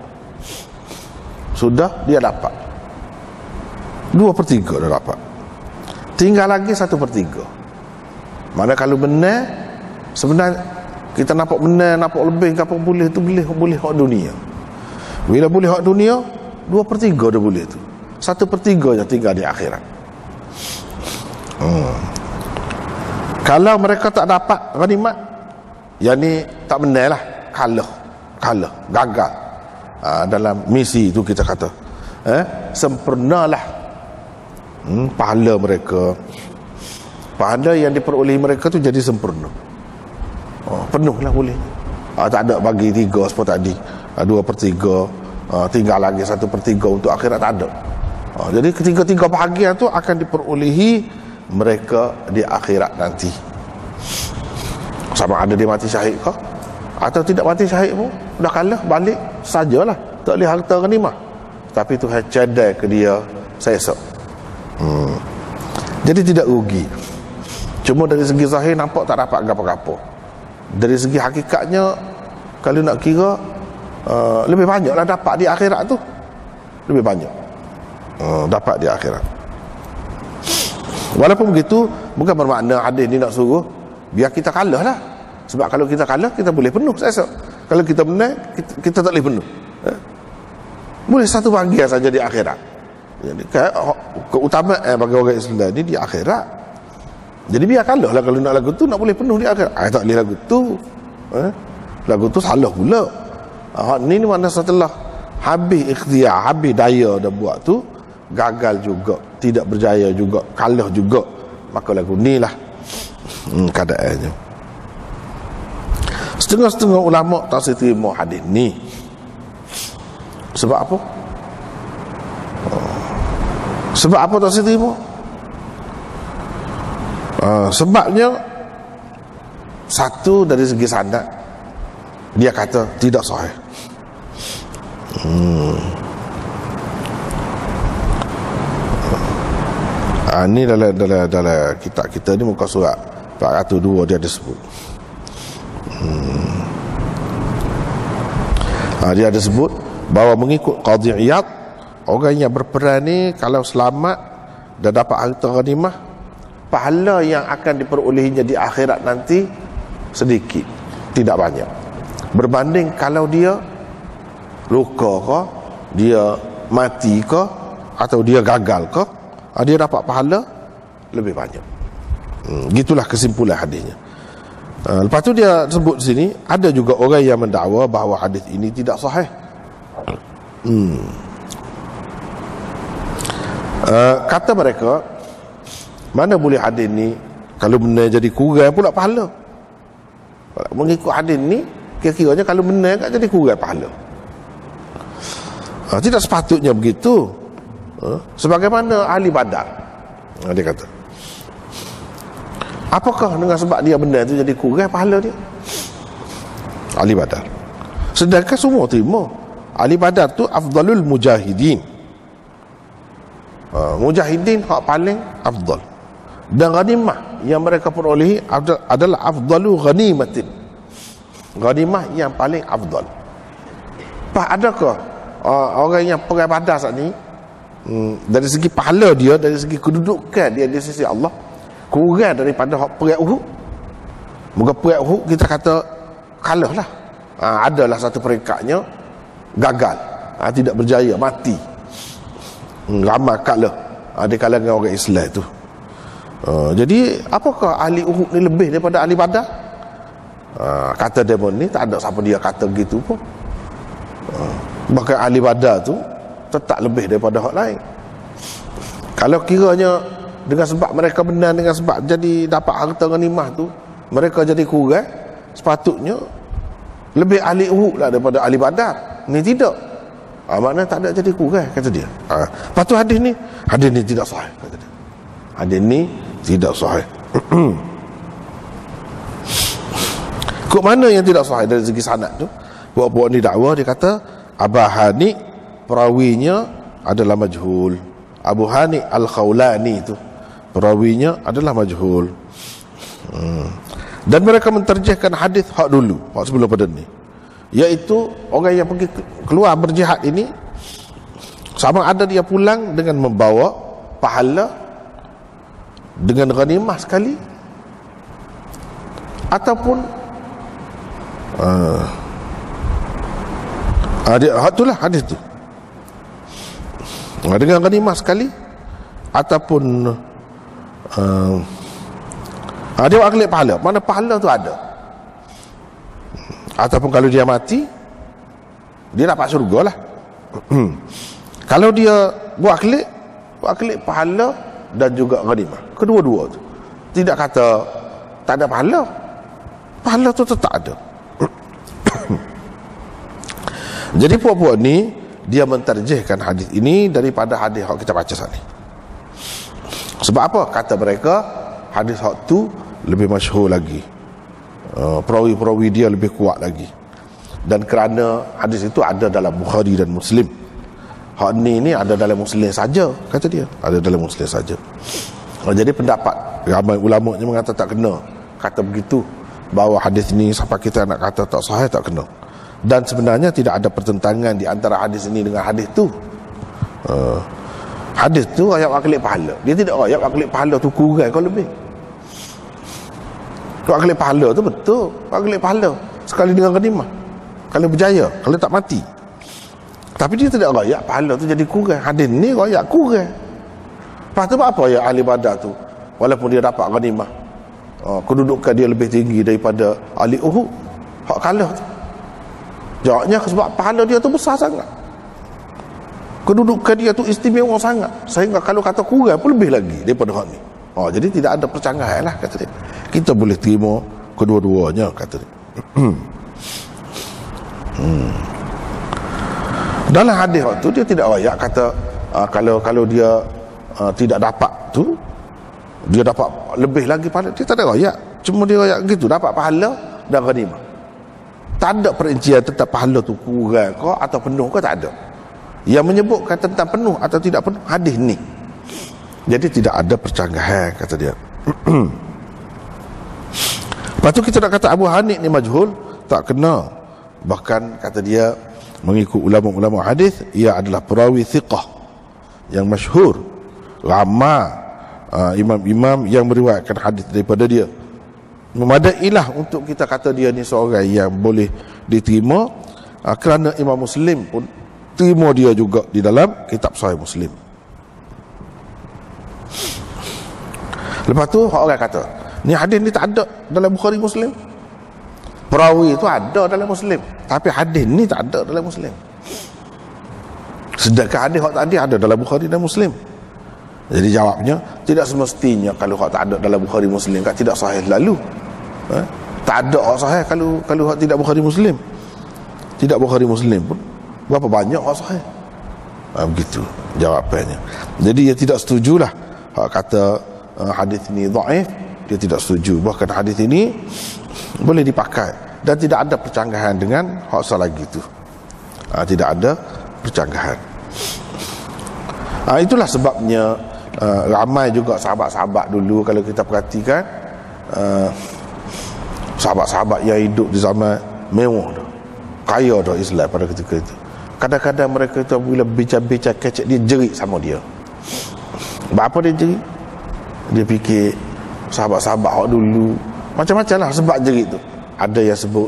A: 2/3 dah dapat. Tinggal lagi 1/3. Mana kalau menang, sebenarnya kita nampak menang, nampak lebih, apa boleh tu, boleh hak dunia. Bila boleh hak dunia, 2/3 dah boleh tu. 1/3 yang tinggal di akhirat. Kalau mereka tak dapat ghanimah, yang ni tak menang lah, kalah, gagal dalam misi itu kita kata. Sempurnalah pahala mereka. Pahala yang diperolehi mereka tu jadi sempurna. Penuh lah boleh. Tak ada bagi 3 seperti tadi, 2/3, tinggal lagi 1/3 untuk akhirat, tak ada. Jadi ketiga-tiga bahagian tu akan diperolehi mereka di akhirat nanti. Sama ada dia mati syahid ke atau tidak mati syahid pun, dah kalah balik sajalah, tak boleh harta ghanimah, tapi Tuhan cadai ke dia esok. Jadi tidak rugi. Cuma dari segi zahir nampak tak dapat apa-apa. Dari segi hakikatnya, kalau nak kira, lebih banyaklah dapat di akhirat tu. Lebih banyak dapat di akhirat. Walaupun begitu, bukan bermakna hadis ni nak suruh biar kita kalah lah. Sebab kalau kita kalah, kita boleh penuh esok. Kalau kita menang, kita tak boleh penuh. Boleh satu bahagian saja di akhirat. Jadi keutamaan bagi orang Islam ni di akhirat. Jadi biar kalah lah, kalau nak lagu tu nak boleh penuh di akhirat. Tak boleh lagu tu. Lagu tu salah pula. Ni mana setelah habis ikhtiar, habis daya dah buat tu, gagal juga, tidak berjaya juga, kalah juga, maka lagu ni lah keadaannya. Setengah-setengah ulama tak seterima hadis ni. Sebab apa? Sebab apa tak seterima? Sebabnya satu, dari segi sanad dia kata tidak sahih. Ini dalam kitab kita ni, muka surat 402 dia ada sebut. Dia ada sebut bahawa mengikut Qadhi Iyad, orang yang berperang ni kalau selamat dan dapat harta ghanimah, pahala yang akan diperolehinya di akhirat nanti sedikit, tidak banyak, berbanding kalau dia luka ke, dia mati ke, atau dia gagal ke, dia dapat pahala lebih banyak. Gitulah kesimpulan hadisnya. Lepas tu dia sebut sini, ada juga orang yang mendakwa bahawa hadis ini tidak sahih. Kata mereka, mana boleh hadis ni kalau benar jadi kurang pula pahala. Mengikut hadis ni, kira-kiranya kalau benar kan jadi kurang pahala. Tidak sepatutnya begitu. Sebagaimana ahli Badar, dia kata, apakah dengan sebab dia benda tu jadi kurang pahala dia? Ahli Badar. Sedangkan semua terima ahli Badar tu afdalul mujahidin. Mujahidin hak paling afdal. Dan ghanimah yang mereka perolehi adalah afdalu ghanimatin. Ghanimah yang paling afdal. Adakah orang yang perang Badar saat ni, dari segi pahala dia, dari segi kedudukan dia di sisi Allah, kurang daripada perang Uhud? Moga perang Uhud kita kata kalah lah. Adalah satu peringkatnya gagal, tidak berjaya, mati. Ramai kalah di kalangan orang Islam tu. Jadi apakah ahli Uhud ni lebih daripada ahli Badar? Kata demon ni tak ada siapa dia kata gitu pun. Bahkan ahli Badar tu tetap lebih daripada hak lain. Kalau kiranya dengan sebab mereka benar, dengan sebab jadi dapat harta ghanimah tu mereka jadi kurang, sepatutnya lebih ahli Uhud lah daripada ahli Badar. Ni tidak. Maknanya tak ada jadi kurang, kata dia. Lepas tu hadis ni tidak sahih, kata dia. Hadis ni tidak sahih. Kok mana yang tidak sahih dari segi sanad tu? Buat-buat ni dakwa, dia kata Abah Hani perawinya adalah majhul. Abu Hani Al-Khawlani tu perawinya adalah majhul. Dan mereka menterjihkan hadis hak dulu, hak sebelum pada ni, iaitu orang yang pergi keluar berjihad ini, sama ada dia pulang dengan membawa pahala dengan ghanimah sekali, ataupun itulah hadis tu, dengan ghanimah sekali, ataupun dia buat pahala. Mana pahala tu ada. Ataupun kalau dia mati, dia dapat syurga lah. Kalau dia buat klik pahala dan juga ghanimah, kedua-dua tu. Tidak kata tak ada pahala. Pahala tu tetap ada. Jadi puak-puak ni dia mentarjihkan hadis ini daripada hadis yang kita baca saat ni. Sebab apa? Kata mereka hadis hak tu lebih masyhur lagi, perawi-perawi dia lebih kuat lagi. Dan kerana hadis itu ada dalam Bukhari dan Muslim, hak ni ada dalam Muslim saja, kata dia, ada dalam Muslim saja. Jadi pendapat ramai ulama yang mengata tak kena kata begitu, bahawa hadis ni sampai kita nak kata tak sahih, tak kena. Dan sebenarnya tidak ada pertentangan di antara hadis ini dengan hadis tu. Hadis tu ayat wakil pahala, dia tidak ayat wakil pahala tu kurang kau lebih. Wakil pahala tu betul, wakil pahala sekali dengan ghanimah, kalau berjaya, kalau tak mati. Tapi dia tidak ayat pahala tu jadi kurang. Hadis ni ayat kurang. Lepas tu apa ayat ahli Badar tu, walaupun dia dapat ghanimah, kedudukan dia lebih tinggi daripada ahli Uhud, hak kalah tu. Jawabnya sebab pahala dia tu besar sangat, kedudukan dia tu istimewa sangat, sehingga kalau kata kurang pun lebih lagi daripada hak ni. Jadi tidak ada percanggahan lah, kata dia. Kita boleh terima kedua-duanya, kata dia. Dalam hadis tu dia tidak ayat kata kalau dia tidak dapat tu, dia dapat lebih lagi pahala. Dia tak ada ayat, cuma dia ayat gitu, dapat pahala dan ghanimah. Tak ada perincian tentang pahala tu kurang ke atau penuh ke, tak ada. Yang menyebutkan tentang penuh atau tidak penuh hadis ni. Jadi tidak ada percanggahan, kata dia. Lepas tu kita nak kata Abu Hanif ni majhul, tak kena. Bahkan kata dia, mengikut ulama-ulama hadis, ia adalah perawi thiqah yang masyhur. Ramai imam-imam yang meriwayatkan hadis daripada dia. Memadailah untuk kita kata dia ni seorang yang boleh diterima, kerana Imam Muslim pun terima dia juga di dalam kitab Sahih Muslim. Lepas tu orang kata ni hadis ni tak ada dalam Bukhari Muslim. Perawi itu ada dalam Muslim, tapi hadis ni tak ada dalam Muslim. Sedangkan hadis hak tadi ada dalam Bukhari dan Muslim. Jadi jawabnya, tidak semestinya kalau hak tak ada dalam Bukhari Muslim kan tidak sahih lalu. Tak ada hak sahih kalau hak tidak Bukhari Muslim. Tidak Bukhari Muslim pun berapa banyak hak sahih. Begitu jawapannya. Jadi dia tidak setujulah hak kata hadis ini dhaif, dia tidak setuju. Bahkan hadis ini boleh dipakai dan tidak ada percanggahan dengan hak lagi itu. Tidak ada percanggahan. Itulah sebabnya ramai juga sahabat-sahabat dulu, kalau kita perhatikan, sahabat-sahabat yang hidup di zaman mewah dah, kaya dah Islam pada ketika itu, kadang-kadang mereka tu bila bincang-bincang kecek, dia jerit sama dia. Apa dia jerit? Dia fikir sahabat-sahabat awak dulu macam-macam lah sebab jerit tu. Ada yang sebut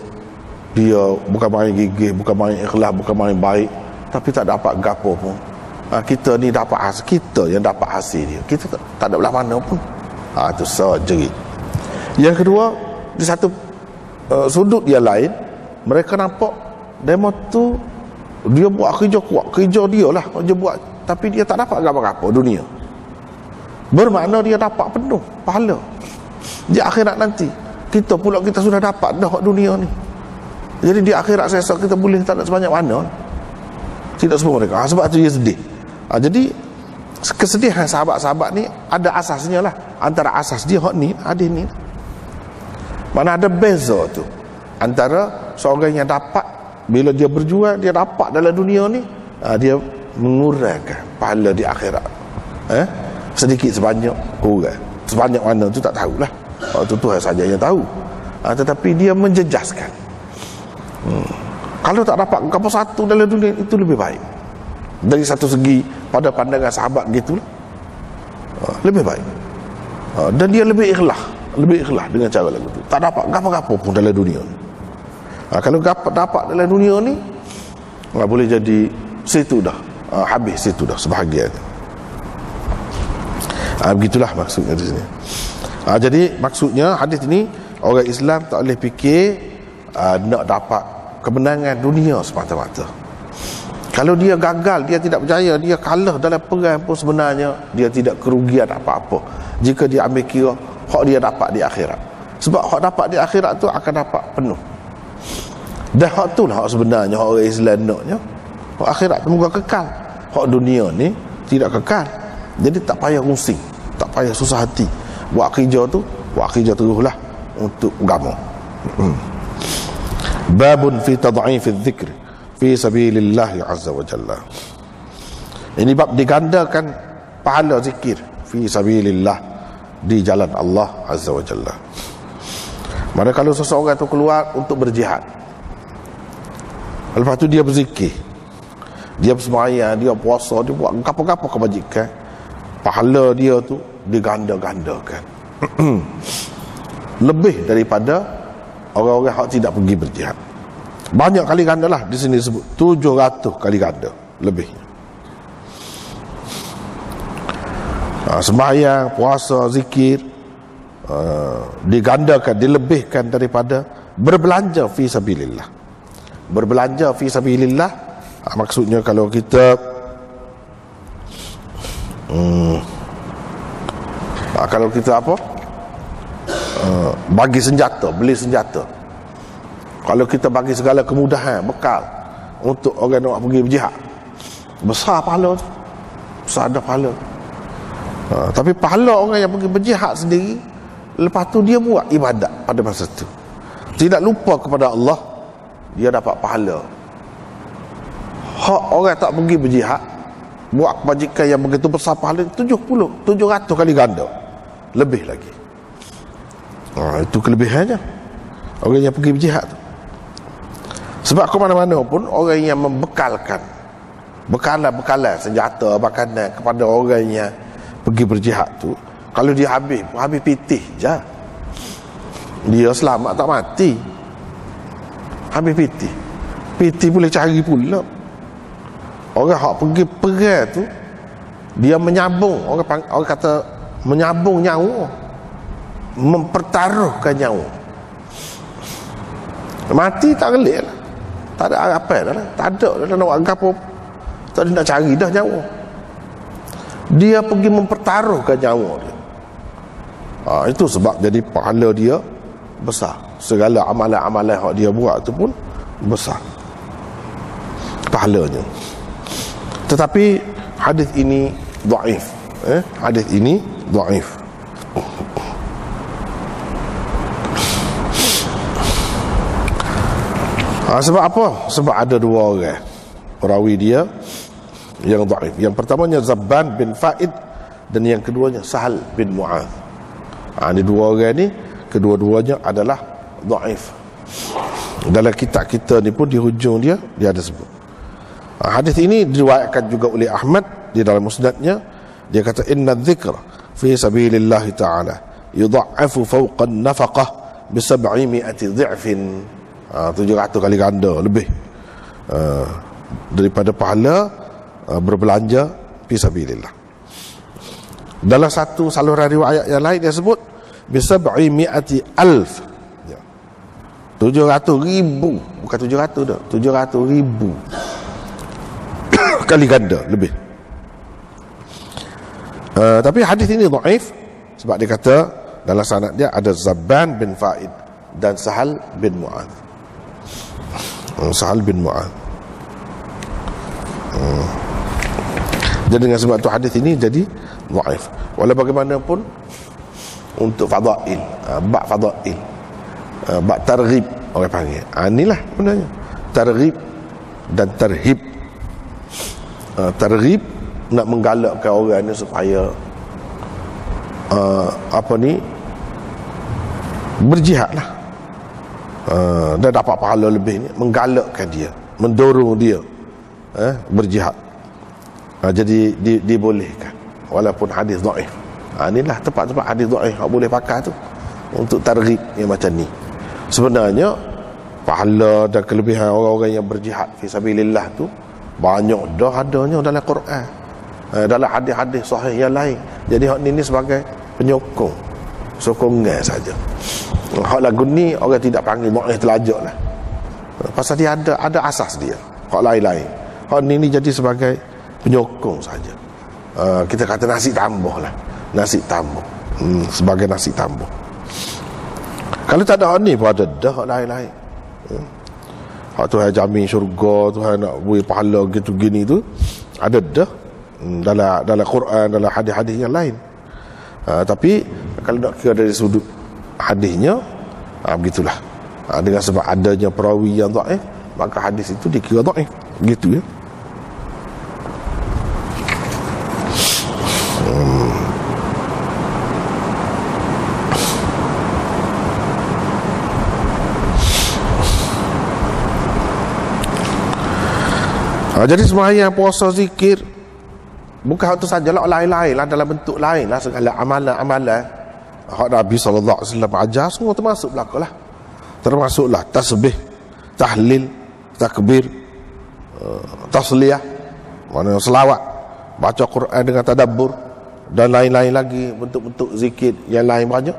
A: dia bukan main gigih, bukan main ikhlas, bukan main baik, tapi tak dapat gapo pun. Kita ni dapat hasil, kita yang dapat hasil dia, kita tak ada belah mana pun. Itu jerit. Yang kedua, di satu sudut dia lain, mereka nampak demo tu dia buat kerja kuat, kerja dia lah dia buat, tapi dia tak dapat apa-apa dunia. Bermakna dia dapat penuh pahala di akhirat nanti. Kita pula kita sudah dapat dah dunia ni, jadi di akhirat esok kita boleh tak nak sebanyak mana. Tidak semua mereka. Sebab tu dia sedih. Jadi kesedihan sahabat-sahabat ni ada asasnya lah. Antara asas dia hak ni, hadis ni, mana ada beza tu antara seorang yang dapat bila dia berjuang, dia dapat dalam dunia ni, dia mengurangkan pahala di akhirat. Sedikit sebanyak kurang, sebanyak mana tu tak tahulah, waktu Tuhan saja yang tahu. Tetapi dia menjejaskan. Kalau tak dapat apa satu dalam dunia, itu lebih baik. Dari satu segi, pada pandangan sahabat gitulah, lebih baik. Dan dia lebih ikhlas dengan cara lagu tu. Tak dapat apa-apa pun dalam dunia ni. Kalau dapat dalam dunia ni, boleh jadi situ dah, habis situ dah sebahagian. Begitulah maksudnya di sini. Jadi maksudnya hadis ni, orang Islam tak boleh fikir nak dapat kemenangan dunia semata-mata. Kalau dia gagal, dia tidak berjaya, dia kalah dalam perang pun, sebenarnya dia tidak kerugian apa-apa jika dia ambil kira hak dia dapat di akhirat. Sebab hak dapat di akhirat tu akan dapat penuh. Dah hak tu lah hak sebenarnya hak orang Islam naknya. Hak akhirat tu moga kekal. Hak dunia ni tidak kekal. Jadi tak payah pusing, tak payah susah hati. Buat kerja teruslah untuk agama. Babun fi tad'if adh-dhikr fi sabilillah azza wa jalla. Ini bab digandakan pahala zikir fi sabilillah, di jalan Allah azza wa jalla. Maka kalau seseorang tu keluar untuk berjihad, lepas tu dia berzikir, dia bersembahyang, dia puasa, dia buat apa-apa kebajikan, pahala dia tu diganda-gandakan lebih daripada orang-orang yang tidak pergi berjihad. Banyak kali ganda lah, di sini disebut 700 kali ganda lebih. Sembahyang, puasa, zikir digandakan, dilebihkan daripada berbelanja fi sabilillah. Berbelanja fi sabilillah maksudnya kalau kita bagi senjata, beli senjata, kalau kita bagi segala kemudahan, bekal untuk orang nak pergi berjihad, besar pahala tu, besar ada pahala. Tapi pahala orang yang pergi berjihad sendiri, lepas tu dia buat ibadat pada masa tu, tidak lupa kepada Allah, dia dapat pahala. Hak orang tak pergi berjihad, buat kebajikan yang begitu besar, pahala 700 kali ganda lebih lagi. Itu kelebihannya orang yang pergi berjihad tu. Sebab ke mana-mana pun orang yang membekalkan bekalan senjata, makanan kepada orang yang pergi berjihad tu, kalau dia habis pitih je, dia selamat tak mati. Habis pitih boleh cari pula. Orang hak pergi perang tu, dia menyambung, orang kata menyambung nyawa, mempertaruhkan nyawa. Mati tak gelik lah, tak ada apa dah lah, tak ada dah nak buat apa, tak ada nak cari dah nyawa. Dia pergi mempertaruhkan nyawa dia. Itu sebab jadi pahala dia besar. Segala amalan-amalan yang dia buat tu pun besar pahalanya. Tetapi hadis ini dhaif. Hadis ini dhaif. Sebab apa? Sebab ada dua orang perawi dia yang dhaif. Yang pertamanya Zabban bin Fa'id dan yang keduanya Sahal bin Mu'adh. Ini dua orang ni, kedua-duanya adalah dhaif. Dalam kitab kita ni pun di hujung dia ada sebut. Hadis ini diriwayatkan juga oleh Ahmad di dalam musnadnya. Dia kata inna dzikra fi sabilillah ta'ala yudha'afu fawqa an-nafaqah bi 700 dhi'fin. 700 kali ganda lebih daripada pahala berbelanja fi sabilillah. Dalam satu saluran riwayat yang lain dia sebut bi 700,000. 700,000, bukan 700 dah, 700,000 kali ganda lebih. Tapi hadis ini dhaif sebab dia kata dalam sanad dia ada Zabban bin Fa'id dan Sahal bin Mu'adh. Sahal bin Mu'adh. Jadi dengan sebab tu hadis ini jadi dhaif. Walau bagaimanapun untuk fadail, bab fadail, bab targhib orang panggil. Inilah sebenarnya targhib dan tarhib. Targhib nak menggalakkan orang ni supaya berjihad lah, dan dapat pahala lebih ni, menggalakkan dia, mendorong dia berjihad. Jadi dibolehkan walaupun hadis dhaif. Inilah tempat-tempat hadis dhaif yang boleh pakai tu untuk targhib yang macam ni. Sebenarnya pahala dan kelebihan orang-orang yang berjihad fi sabilillah tu banyak dah adanya dalam Quran, dalam hadis-hadis sahih yang lain. Jadi hak ni sebagai penyokong, sokongan saja. Hak lagu ni orang tidak panggil dhaif telajak lah, pasal dia ada asas dia. Hak lain-lain, hak ni jadi sebagai penyokong saja. Kita kata nasi tambah lah, nasi tambah, sebagai nasi tambah. Kalau tak ada hak ni pun ada dah hak lain-lain. hak Tuhan jamin syurga, Tuhan nak beri pahala gitu gini tu, ada dah dalam Quran, dalam hadis-hadis yang lain. Tapi kalau nak kira dari sudut hadisnya, begitulah. Dengan sebab adanya perawi yang dhaif, maka hadis itu dikira dhaif, gitu ya. Jadi sembahyang, puasa, zikir bukan hak tu sajalah, lain-lain lah, dalam bentuk lain lah, segala amalan-amalan hak Nabi SAW ajar semua termasuk belaka lah. Termasuklah tasbih, tahlil, takbir, tasliyah, mana selawat, baca Quran dengan tadabbur, dan lain-lain lagi bentuk-bentuk zikir yang lain banyak.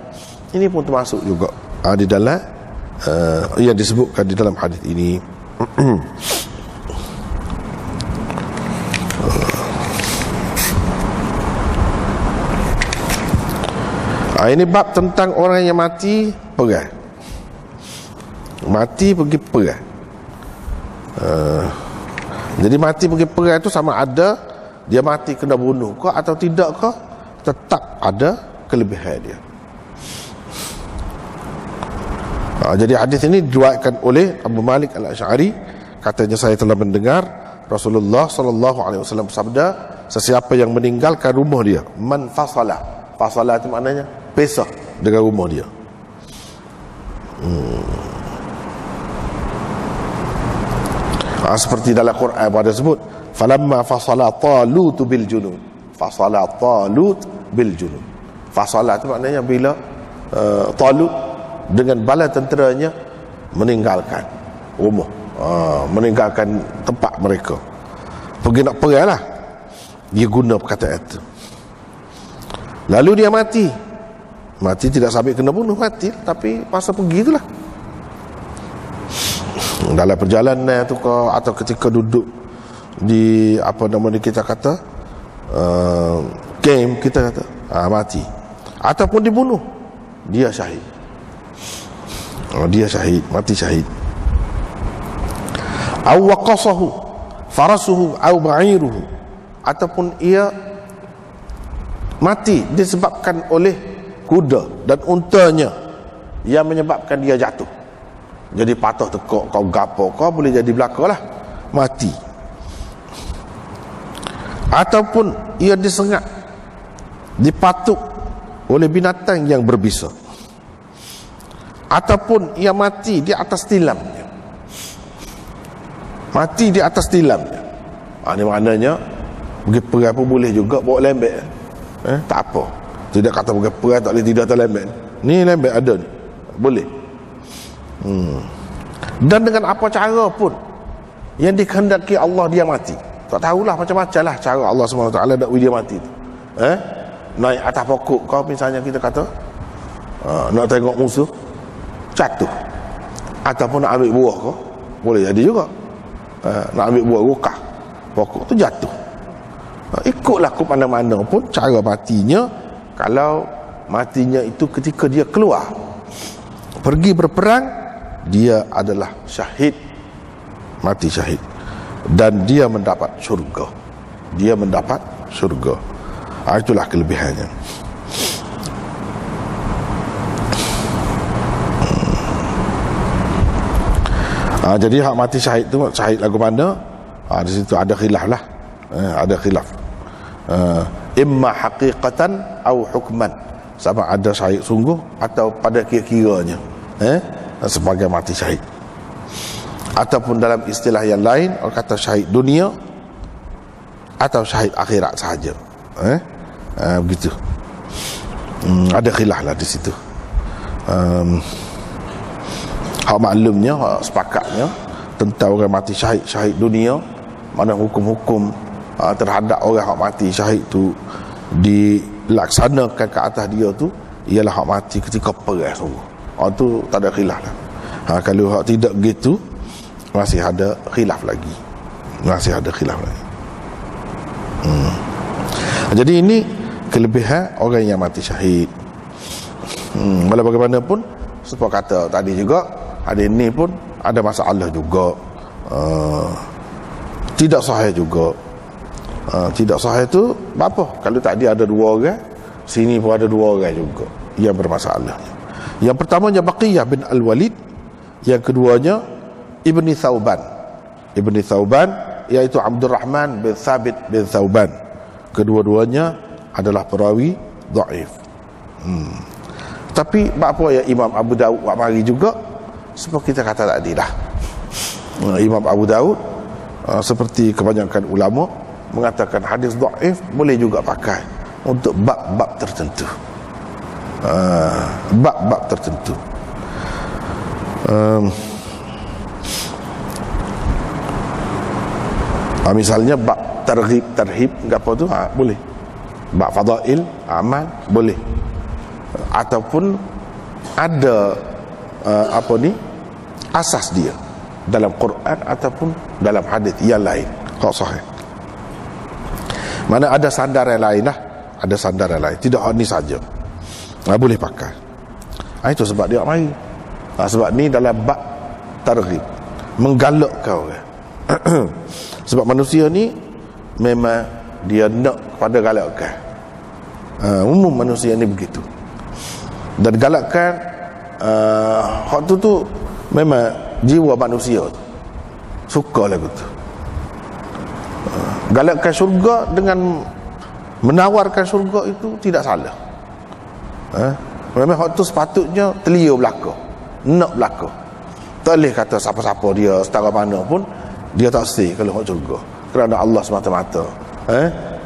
A: Ini pun termasuk juga di dalam yang disebutkan di dalam hadis ini. Ini bab tentang orang yang mati perang. Mati pergi perang. Jadi mati pergi perang itu sama ada dia mati kena bunuh ke atau tidak ke, tetap ada kelebihan dia. Jadi hadis ini diriwayatkan oleh Abu Malik Al-Asy'ari, katanya saya telah mendengar Rasulullah SAW bersabda, sesiapa yang meninggalkan rumah dia, man fasala. Fasala itu maknanya pisah dengan rumah dia. Seperti dalam Quran pada sebut, falamma fasala Talut bil junud. Fasala Talut bil junud. Fasala itu maknanya bila Talut dengan bala tenteranya meninggalkan rumah, meninggalkan tempat mereka, pergi nak perang lah, dia guna perkataan itu. Lalu dia mati tidak sampai kena bunuh, mati, tapi masa pergi itulah, dalam perjalanan tu ke, atau ketika duduk di apa nama ni kita kata camp kita kata, mati ataupun dibunuh, dia syahid. Dia syahid, mati syahid. Aw waqasahu farasuhu aw ba'iruhu, ataupun ia mati disebabkan oleh kuda dan untanya yang menyebabkan dia jatuh. Jadi patah tekuk kau gapo kau boleh jadi belaka lah, mati. Ataupun ia disengat, dipatuk oleh binatang yang berbisa, ataupun ia mati di atas tilamnya. Mati di atas tilamnya. Ini maknanya pergi perang pun boleh juga bawa lembek. Tak apa. Tidak kata pergi perang tak boleh tidak atas lembek. Ni lembek ada ni, boleh. Dan dengan apa cara pun yang dikehendaki Allah dia mati. Tak tahulah macam-macam lah cara Allah SWT nak dia mati tu. Naik atas pokok kau misalnya kita kata, nak tengok musuh jatuh, ataupun nak ambil buah kau, boleh jadi juga. Nak ambil buah rukah, pokok tu jatuh. Ikutlah ke mana-mana pun cara matinya. Kalau matinya itu ketika dia keluar pergi berperang, dia adalah syahid, mati syahid, dan dia mendapat syurga. Dia mendapat syurga. Itulah kelebihannya. Jadi hak mati syahid tu, syahid lagu mana? Di situ ada khilaf lah. Ada khilaf. Imma haqiqatan atau hukman, sama ada syahid sungguh atau pada kira-kiranya sebagai mati syahid, ataupun dalam istilah yang lain orang kata syahid dunia atau syahid akhirat sahaja. Begitu. Ada khilaf lah di situ. Hak maklumnya, hak sepakatnya tentang orang mati syahid, syahid dunia, mana hukum-hukum terhadap orang hak mati syahid tu dilaksanakan ke atas dia tu ialah hak mati ketika perang sungguh. Tu tak ada khilaf lah. Kalau hak tidak begitu, masih ada khilaf lagi. Masih ada khilaf lagi. Jadi ini kelebihan orang yang mati syahid. Walau bagaimanapun, seperti kata tadi juga, hadis ni pun ada masalah juga, tidak sahih juga. Tidak sahih tu apa? Kalau tadi ada 2 orang, sini pun ada 2 orang juga yang bermasalah. Yang pertamanya Baqiyah bin Al-Walid, yang keduanya Ibni Thauban. Ibni Thauban iaitu Abdurrahman bin Thabit bin Thauban. Kedua-duanya adalah perawi dhaif. Tapi apa ya Imam Abu Daud buat mari juga seperti kita kata tadi lah. Imam Abu Daud seperti kebanyakan ulama mengatakan hadis dhaif boleh juga pakai untuk bab-bab tertentu. Bab-bab tertentu. Misalnya bab targhib tarhib apa tu boleh. Bab fadail amal boleh. Ataupun ada asas dia dalam Quran ataupun dalam hadis yang lain kok sahih. Mana ada sandar yang lain lah, ada sandar yang lain, tidak ni saja. Boleh pakai. Itu sebab dia mari. Sebab ni dalam bab targhib, menggalakkan orang. Sebab manusia ni memang dia nak pada galakkan. Umum manusia ni begitu. Dan galakkan hak tu memang jiwa manusia tu. Suka lagu tu. Galakkan syurga dengan menawarkan syurga itu tidak salah. Memang hak tu sepatutnya telia belaka, nak belaka. Tak boleh kata siapa-siapa dia setara mana pun dia tak say kalau hak syurga, kerana Allah semata-mata.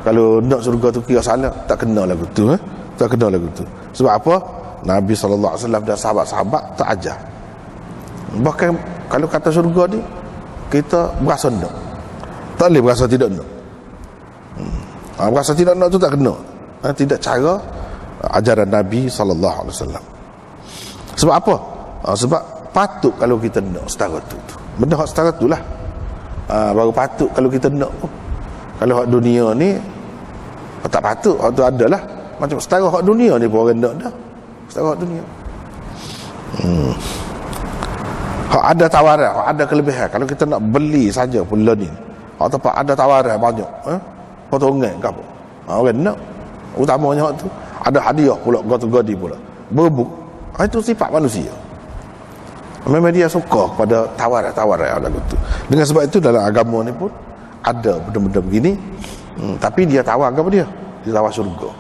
A: Kalau nak syurga tu kira salah, tak kena lagu tu. Tak kena lagu tu. Sebab apa? Nabi SAW dan sahabat-sahabat tak ajar. Bahkan kalau kata syurga ni kita berasa nak, tak boleh berasa tidak nak. Berasa tidak nak tu tak kena. Tidak cara ajaran Nabi SAW. Sebab apa? Sebab patut kalau kita nak setara tu. Benda hak setara tu lah. Baru patut kalau kita nak pun. Kalau hak dunia ni tak patut. Hak tu adalah macam setara hak dunia ni pun orang nak dah. Setara hak dunia. Hak ada tawaran, hak ada kelebihan. Kalau kita nak beli saja pun learning, hak tempat ada tawaran banyak, potongan ke apa, orang nak. Utamanya hak tu ada hadiah pula, gadi pula, berebut. Itu sifat manusia. Memang dia suka kepada tawaran-tawaran lagu tu. Dengan sebab itu dalam agama ni pun ada benda-benda begini. Tapi dia tawar apa dia? Dia tawar syurga.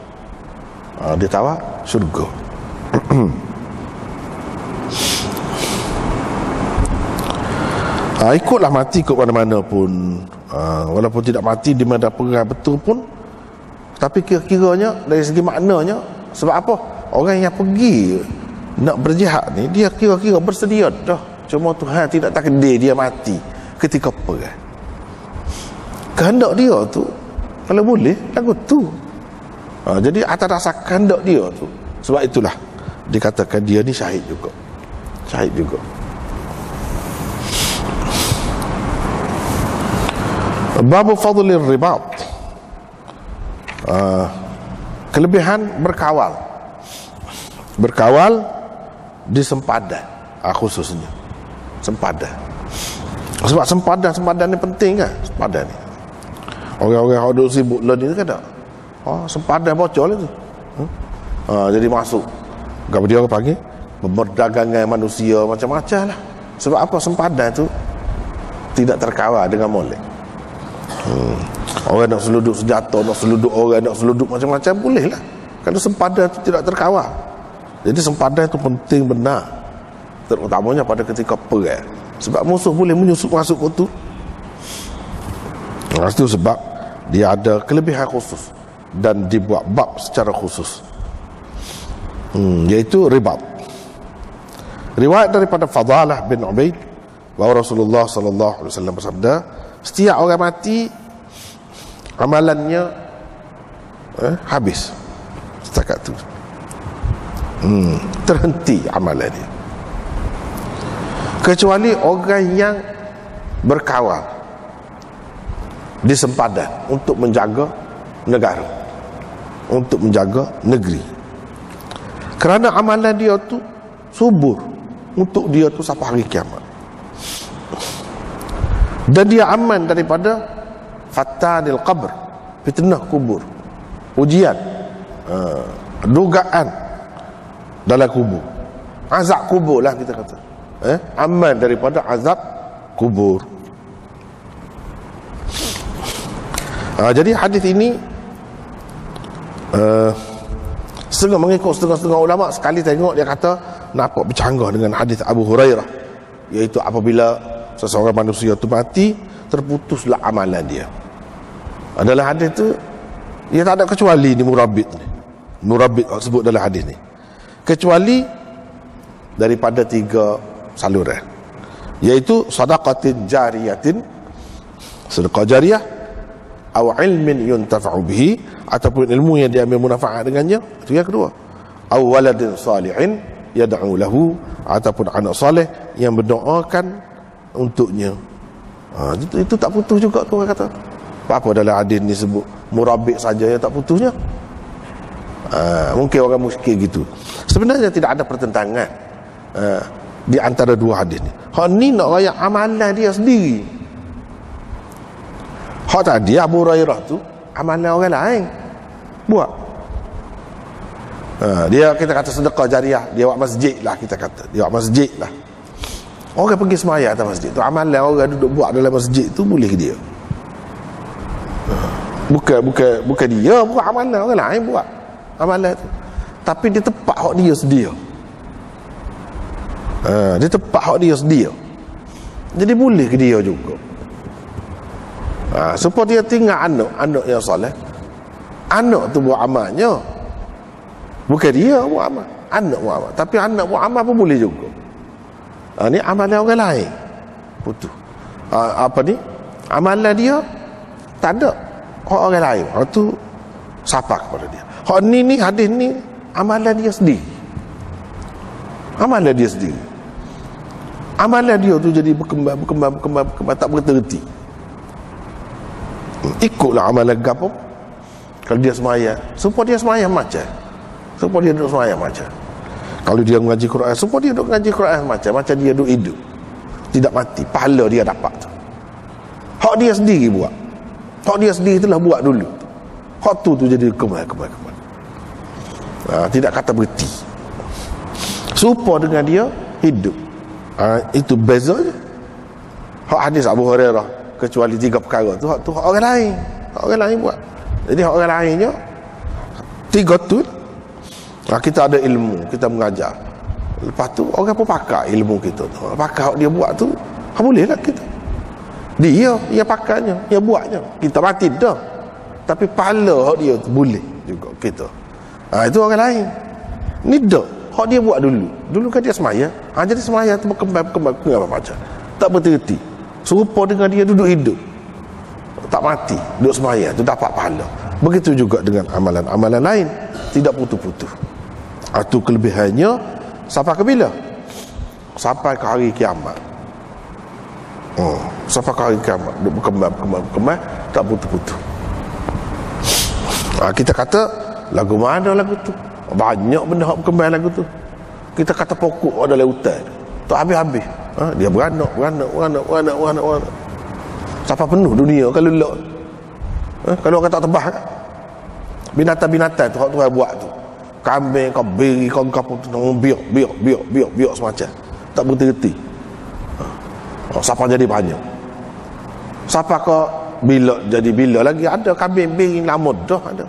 A: Dia tawar syurga. Ikutlah mati ikut mana-mana pun. Walaupun tidak mati di medan perang betul pun, tapi kira-kiranya dari segi maknanya, sebab apa? Orang yang pergi nak berjihad ni, dia kira-kira bersedia dah. Cuma Tuhan tidak takdir dia mati ketika perang. Kehendak dia tu kalau boleh lagu tu. Jadi atas dasar kehendak dia tu, sebab itulah dikatakan dia ni syahid juga. Syahid juga. Babu fadlir ribat. Kelebihan berkawal. Berkawal di sempadan, khususnya sempadan. Sebab sempadan ni penting kan. Sempadan ni orang-orang yang duduk sibuk ni kan tak. Sempadan bocor lah tu. Jadi masuk apa dia orang panggil perdagangan manusia macam-macam lah. Sebab apa? Sempadan tu tidak terkawal dengan molek. Orang nak seluduk senjata, nak seluduk orang, nak seluduk macam-macam boleh lah kalau sempadan itu tidak terkawal. Jadi sempadan itu penting benar, terutamanya pada ketika perang. Sebab musuh boleh menyusup masuk ke tu. Itu sebab dia ada kelebihan khusus dan dibuat bab secara khusus, iaitu ribat. Riwayat daripada Fadalah bin Ubaid bahawa Rasulullah SAW bersabda, setiap orang mati amalannya habis setakat tu. Terhenti amalan dia, kecuali orang yang berkawal di sempadan untuk menjaga negara, untuk menjaga negeri. Kerana amalan dia tu subur, untuk dia tu sampai hari kiamat. Dan dia aman daripada fatanil qabr, fitnah kubur, ujian, dugaan dalam kubur, azab kubur lah kita kata. Aman daripada azab kubur. Jadi hadis ini setengah mengikut setengah ulama, sekali tengok dia kata nampak bercanggah dengan hadis Abu Hurairah, iaitu apabila seseorang manusia tu mati, terputuslah amalan dia. Dalam hadis tu dia tak ada kecuali ni murabit sebut dalam hadis ni, kecuali daripada 3 saluran, iaitu sedekah jariyatin, sedekah jariah, atau ilmin yuntafa'u bihi, ataupun ilmu yang diambil manfaat dengannya, itu yang kedua. Aw waladin salihin yad'u lahu, ataupun anak soleh yang berdoakan untuknya. Itu tak putus juga tu orang kata. Apa dalam hadis ni sebut murabit saja yang tak putusnya? Mungkin orang muskil gitu. Sebenarnya tidak ada pertentangan di antara dua hadis ni. Hak ni nak raya amalan dia sendiri. Hak tadi Abu Hurairah tu amalan orang lain buat. Dia kita kata sedekah jariah, dia buat masjid lah, kita kata dia buat masjid lah. Orang pergi sembahyang atas masjid tu, amalan orang duduk buat dalam masjid tu boleh ke dia? Bukan dia buat amalan, orang lain buat amalan tu, tapi dia tepat hak dia sedia. Dia tepat hak dia sedia, jadi boleh ke dia juga. Supaya dia tinggal anak yang soleh, anak tu buat amalnya, bukan dia buat amal, anak buat amal. Tapi anak buat amal pun boleh juga. Ni amalan orang lain putus. Apa ni, amalan dia tak ada hak orang lain, hak tu siapa kepada dia. Hak ni hadis ni amalan dia sendiri, amalan dia sendiri. Amalan dia tu jadi berkembang tak berhenti. Ikutlah amalan gapo. Kalau dia semayang, supaya dia semayang macam, supaya dia duduk semayang macam. Kalau dia mengaji Quran, supaya dia duduk mengaji Quran macam dia duduk hidup, tidak mati, pahala dia dapat tu. Hak dia sendiri buat, hak dia sendiri itulah buat dulu. Hak tu jadi kembali. Tidak kata berhenti, supaya dengan dia hidup. Itu beza je. Hak hadis Abu Hurairah, kecuali 3 perkara tu, hak orang lain, hak orang lain buat. Jadi hak orang lainnya 3 tu. Kita ada ilmu, kita mengajar, lepas tu orang pun pakai ilmu kita tu, pakai hak dia buat tu, boleh tak kita? Dia pakainya, dia buatnya, kita mati dah, tapi pahala hak dia tu boleh juga kita. Itu orang lain. Ni dah hak dia buat dulu kan dia semaya, jadi semaya tu berkembang macam tak berhenti, serupa dengan dia duduk hidup, tak mati, duduk semaya tu dapat pahala. Begitu juga dengan amalan-amalan lain, tidak putus-putus. Itu kelebihannya sampai ke bila? Sampai ke hari kiamat. Sampai ke hari kiamat, berkembang, tak putus-putus. Kita kata lagu mana lagu tu? Banyak benda yang berkembang lagu tu. Kita kata pokok ada lautan, tak habis-habis. Dia beranak. Sampai penuh dunia kalau lelak. Kalau orang tak tebah kan? Binatang-binatang tu hak Tuhan buat tu, kambing, kau beri, kau apa tu, biok semacam, tak berhenti. Siapa jadi banyak, siapa kau bila lagi ada kambing beri lama dah ada.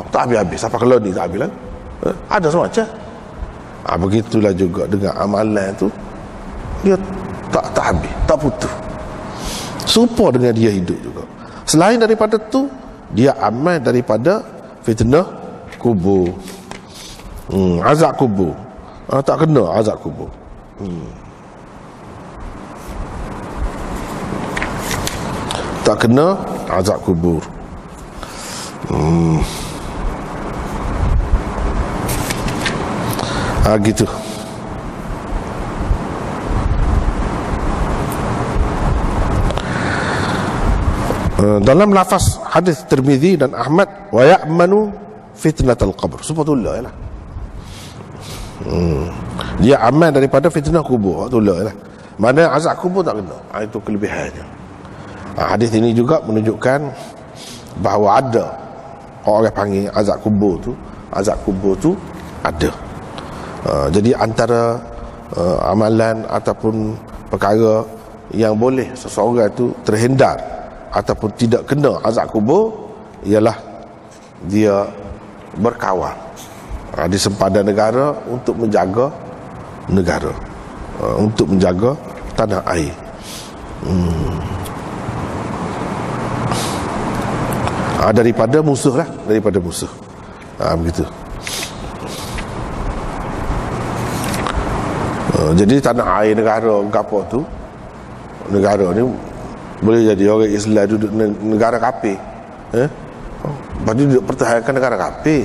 A: Tak habis-habis, siapa kalau ni tak habis lagi. Ada semacam. Begitulah juga dengan amalan tu, dia tak habis, tak putus, serupa dengan dia hidup juga. Selain daripada tu, dia aman daripada fitnah kubur, azab kubur. Tak kena azab kubur. Tak kena azab kubur. Gitu. Dalam lafaz hadis Tirmizi dan Ahmad, wa ya'manu fitnatal qabr, subhanallah ya lah. Dia aman daripada fitnah kubur. Itulah lah. Mana azab kubur tak kena. Itu kelebihannya. Hadis ini juga menunjukkan bahawa ada orang panggil azab kubur tu. Azab kubur tu ada. Jadi antara amalan ataupun perkara yang boleh seseorang tu terhindar ataupun tidak kena azab kubur ialah dia berkawal di sempadan negara untuk menjaga negara, untuk menjaga tanah air. Daripada musuh lah, daripada musuh. Begitu. Jadi tanah air negara apa tu, negara ni boleh jadi orang Islam duduk negara kafir, lepas tu duduk pertahankan negara kafir.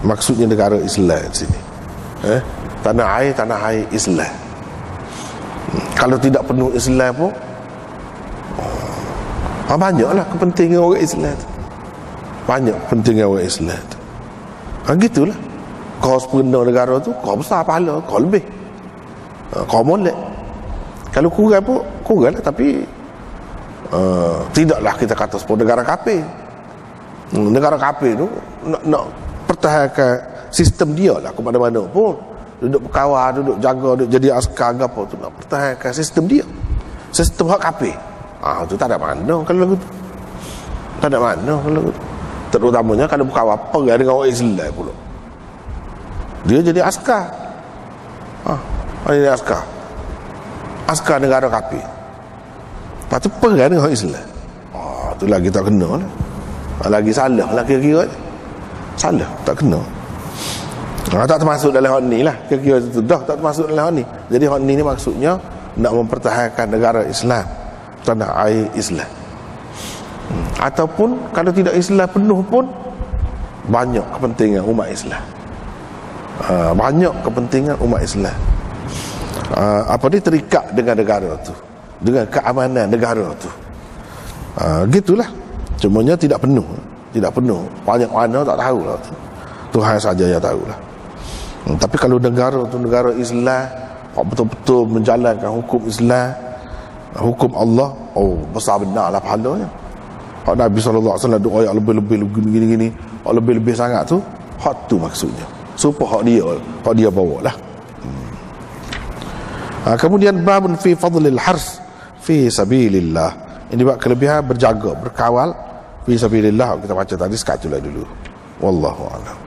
A: Maksudnya negara Islam di sini, tanah air Islam. Kalau tidak penuh Islam pun, banyaklah kepentingan orang Islam tu. Banyak kepentingan orang Islam tu. Gitulah. Kau sepenuh negara tu, kau besar pahala, kau lebih, kau molek. Kalau kurang pun kurang lah, tapi tidaklah kita kata sepuluh negara kafir. Negara kafir tu nak pertahankan sistem dia lah ke mana-mana pun, duduk berkawal, duduk jaga, duduk jadi askar apa tu, nak pertahankan sistem dia, sistem hak kafir. Tu tak ada mana kalau lagu tu, tak ada mana kalau lagu tu. Terutamanya kalau berkawal perang dengan orang Islam pula, dia jadi askar. Dia askar negara kafir. Lepas tu perang dengan orang Islam. Tu lagi tak kena lah. Lagi salah lah kira-kira. Salah, tak kena. Tak termasuk dalam hal ni lah. Kira-kira tu dah tak termasuk dalam hal ni. Jadi hal ni maksudnya nak mempertahankan negara Islam, tanah air Islam. Ataupun kalau tidak Islam penuh pun, banyak kepentingan umat Islam. Banyak kepentingan umat Islam. Dia terikat dengan negara tu, dengan keamanan negara tu. Gitulah. Cumanya tidak penuh. Tidak penuh. Banyak mana tak tahu lah. Tuhan saja yang tahu lah. Tapi kalau negara tu negara Islam, betul-betul menjalankan hukum Islam, hukum Allah, besar benar lah pahalanya. Nabi SAW doa yang lebih-lebih gini-gini, lebih-lebih sangat tu, hak tu maksudnya. Supaya hak dia bawa lah. Kemudian babun fi fadlil hars fi sabilillah. Ini bab kelebihan berjaga, berkawal fi sabilillah. Kita baca tadi sekali dulu. Wallahu a'lam.